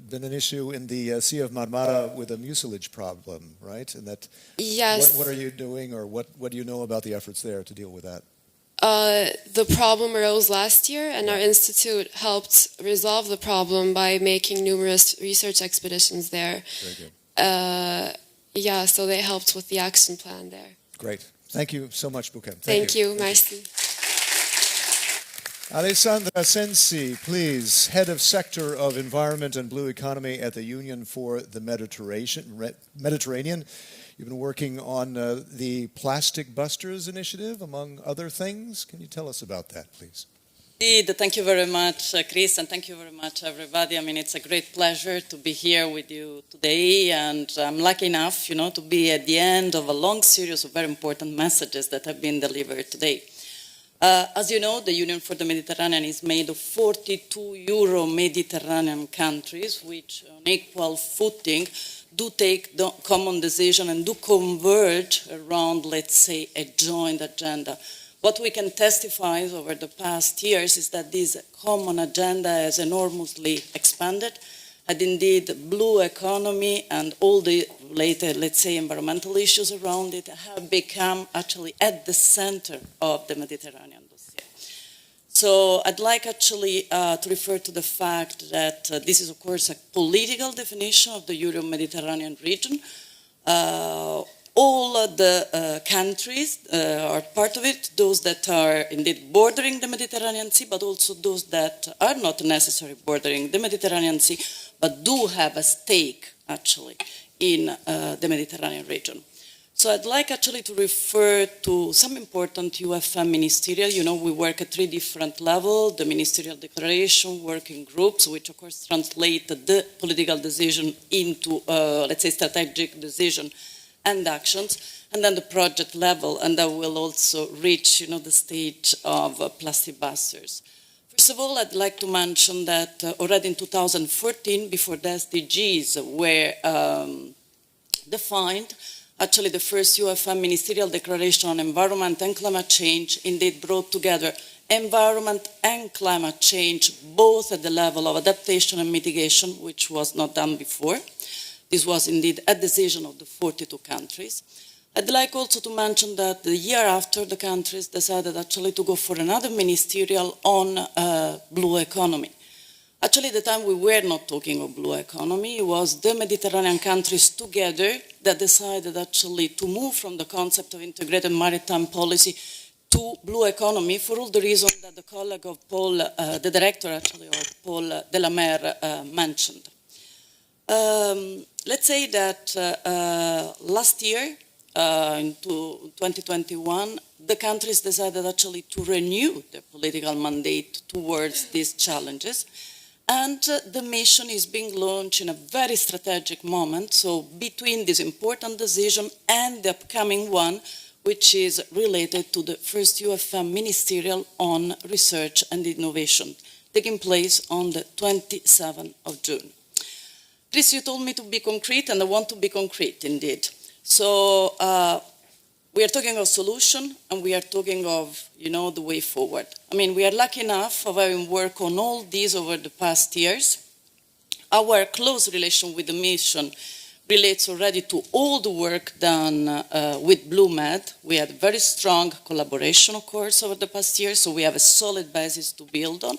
been an issue in the Sea of Marmara with a mucilage problem, right? And that. Yes. What are you doing, or what do you know about the efforts there to deal with that? The problem arose last year, and our institute helped resolve the problem by making numerous research expeditions there. Very good. Yeah, so they helped with the action plan there. Great. Thank you so much, Bukem. Thank you. Merci. Alessandra Sensi, please, Head of Sector of Environment and Blue Economy at the Union for the Mediterranean. You've been working on the Plastic Busters initiative, among other things. Can you tell us about that, please? Indeed, thank you very much, Chris, and thank you very much, everybody. I mean, it's a great pleasure to be here with you today, and I'm lucky enough, to be at the end of a long series of very important messages that have been delivered today. As you know, the Union for the Mediterranean is made of 42 Euro-Mediterranean countries, which on equal footing do take the common decision and do converge around, let's say, a joint agenda. What we can testify over the past years is that this common agenda has enormously expanded, and indeed the blue economy and all the related, let's say, environmental issues around it have become actually at the center of the Mediterranean dossier. So I'd like actually to refer to the fact that this is, of course, a political definition of the Euro-Mediterranean region. All the countries are part of it, those that are indeed bordering the Mediterranean Sea, but also those that are not necessarily bordering the Mediterranean Sea, but do have a stake, actually, in the Mediterranean region. So I'd like actually to refer to some important UFM ministerial. We work at 3 different levels, the ministerial declaration, working groups, which of course translate the political decision into, let's say, strategic decision and actions, and then the project level, and that will also reach, the stage of plastic busters. First of all, I'd like to mention that already in 2014, before the SDGs were defined, actually the first UFM ministerial declaration on environment and climate change indeed brought together environment and climate change, both at the level of adaptation and mitigation, which was not done before. This was indeed a decision of the 42 countries. I'd like also to mention that the year after, the countries decided actually to go for another ministerial on blue economy. Actually, at the time we were not talking of blue economy. It was the Mediterranean countries together that decided actually to move from the concept of integrated maritime policy to blue economy for all the reasons that the colleague of Paul, the director actually of Paul Delamer mentioned. Let's say that last year, in 2021, the countries decided actually to renew their political mandate towards these challenges. And the mission is being launched in a very strategic moment, so between this important decision and the upcoming one, which is related to the first UFM Ministerial on Research and Innovation, taking place on the 27th of June. Chris, you told me to be concrete, and I want to be concrete indeed. So we are talking of solution, and we are talking of, the way forward. I mean, we are lucky enough of having worked on all these over the past years. Our close relation with the mission relates already to all the work done with BlueMed. We had very strong collaboration, of course, over the past year, so we have a solid basis to build on.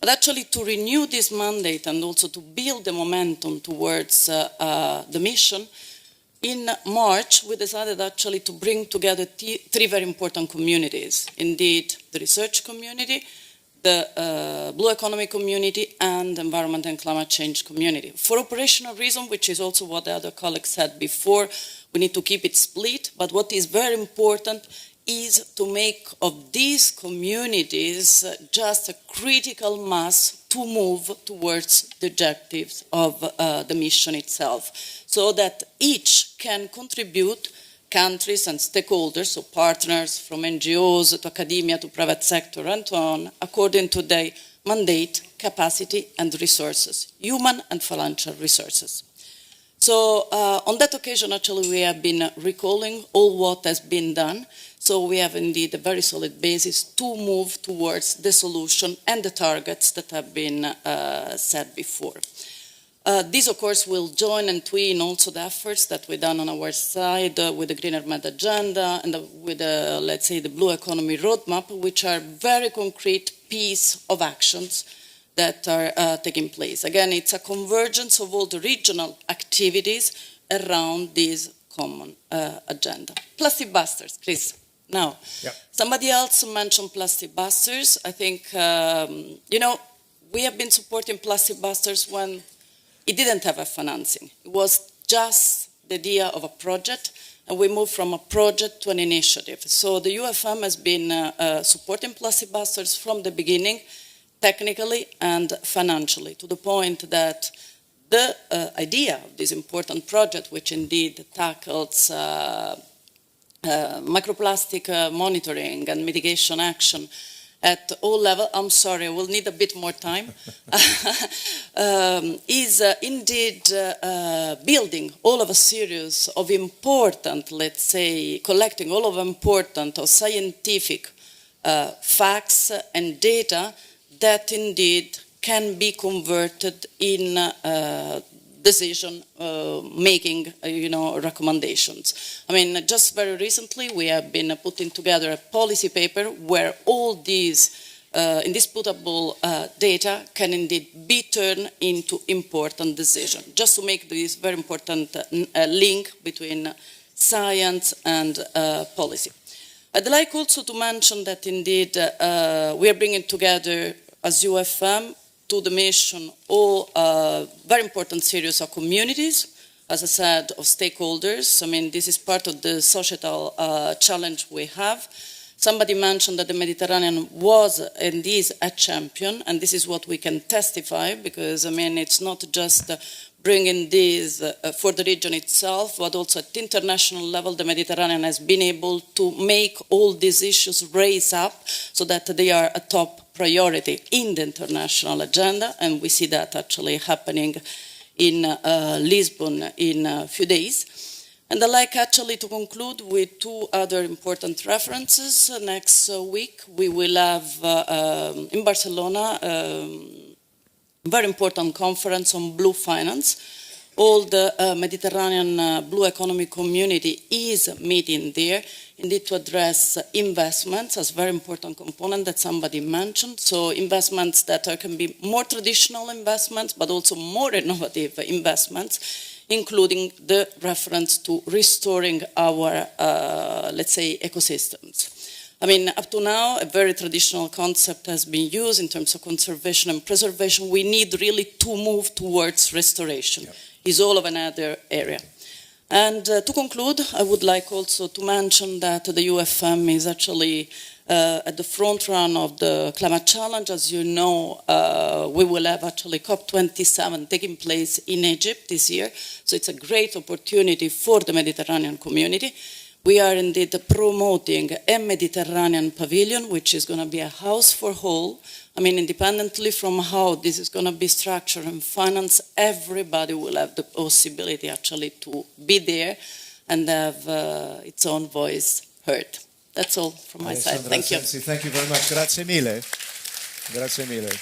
But actually, to renew this mandate and also to build the momentum towards the mission, in March, we decided actually to bring together three very important communities. Indeed, the research community, the blue economy community, and the environment and climate change community. For operational reasons, which is also what the other colleagues said before, we need to keep it split, but what is very important is to make of these communities just a critical mass to move towards the objectives of the mission itself, so that each can contribute, countries and stakeholders, so partners from NGOs to academia to private sector and so on, according to their mandate, capacity and resources, human and financial resources. So on that occasion, actually, we have been recalling all what has been done. So we have indeed a very solid basis to move towards the solution and the targets that have been said before. This, of course, will join and twin also the efforts that we've done on our side with the Greener Med agenda and with, let's say, the Blue Economy Roadmap, which are very concrete piece of actions that are taking place. Again, it's a convergence of all the regional activities around this common agenda. Plastic busters, Chris. Now, somebody else mentioned plastic busters. I think, we have been supporting plastic busters when it didn't have a financing. It was just the idea of a project, and we moved from a project to an initiative. So the UFM has been supporting plastic busters from the beginning, technically and financially, to the point that the idea of this important project, which indeed tackles microplastic monitoring and mitigation action at all levels, I'm sorry, I will need a bit more time, is indeed building all of a series of important, let's say, collecting all of important or scientific facts and data that indeed can be converted in decision making, recommendations. I mean, just very recently we have been putting together a policy paper where all these indisputable data can indeed be turned into important decisions, just to make this very important link between science and policy. I'd like also to mention that indeed we are bringing together as UFM to the mission all very important series of communities, as I said, of stakeholders. I mean, this is part of the societal challenge we have. Somebody mentioned that the Mediterranean was and is a champion, and this is what we can testify, because, I mean, it's not just bringing this for the region itself, but also at international level, the Mediterranean has been able to make all these issues raise up so that they are a top priority in the international agenda, and we see that actually happening in Lisbon in a few days. And I'd like actually to conclude with two other important references. Next week we will have in Barcelona very important conference on blue finance. All the Mediterranean blue economy community is meeting there, indeed to address investments as a very important component that somebody mentioned. So investments that can be more traditional investments, but also more innovative investments, including the reference to restoring our, let's say, ecosystems. I mean, up to now, a very traditional concept has been used in terms of conservation and preservation. We need really to move towards restoration. Yep. It's all of another area. And to conclude, I would like also to mention that the UFM is actually at the front run of the climate challenge. As you know, we will have actually COP27 taking place in Egypt this year. So it's a great opportunity for the Mediterranean community. We are indeed promoting a Mediterranean pavilion, which is going to be a house for all. I mean, independently from how this is going to be structured and financed, everybody will have the possibility actually to be there and have its own voice heard. That's all from my side. Thank you. Thank you very much. Grazie mille. Grazie mille.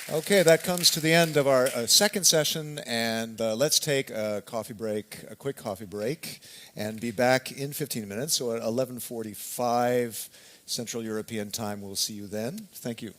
Okay, that comes to the end of our second session, and let's take a coffee break, a quick coffee break, and be back in 15 minutes. So at 11:45 Central European time, we'll see you then. Thank you.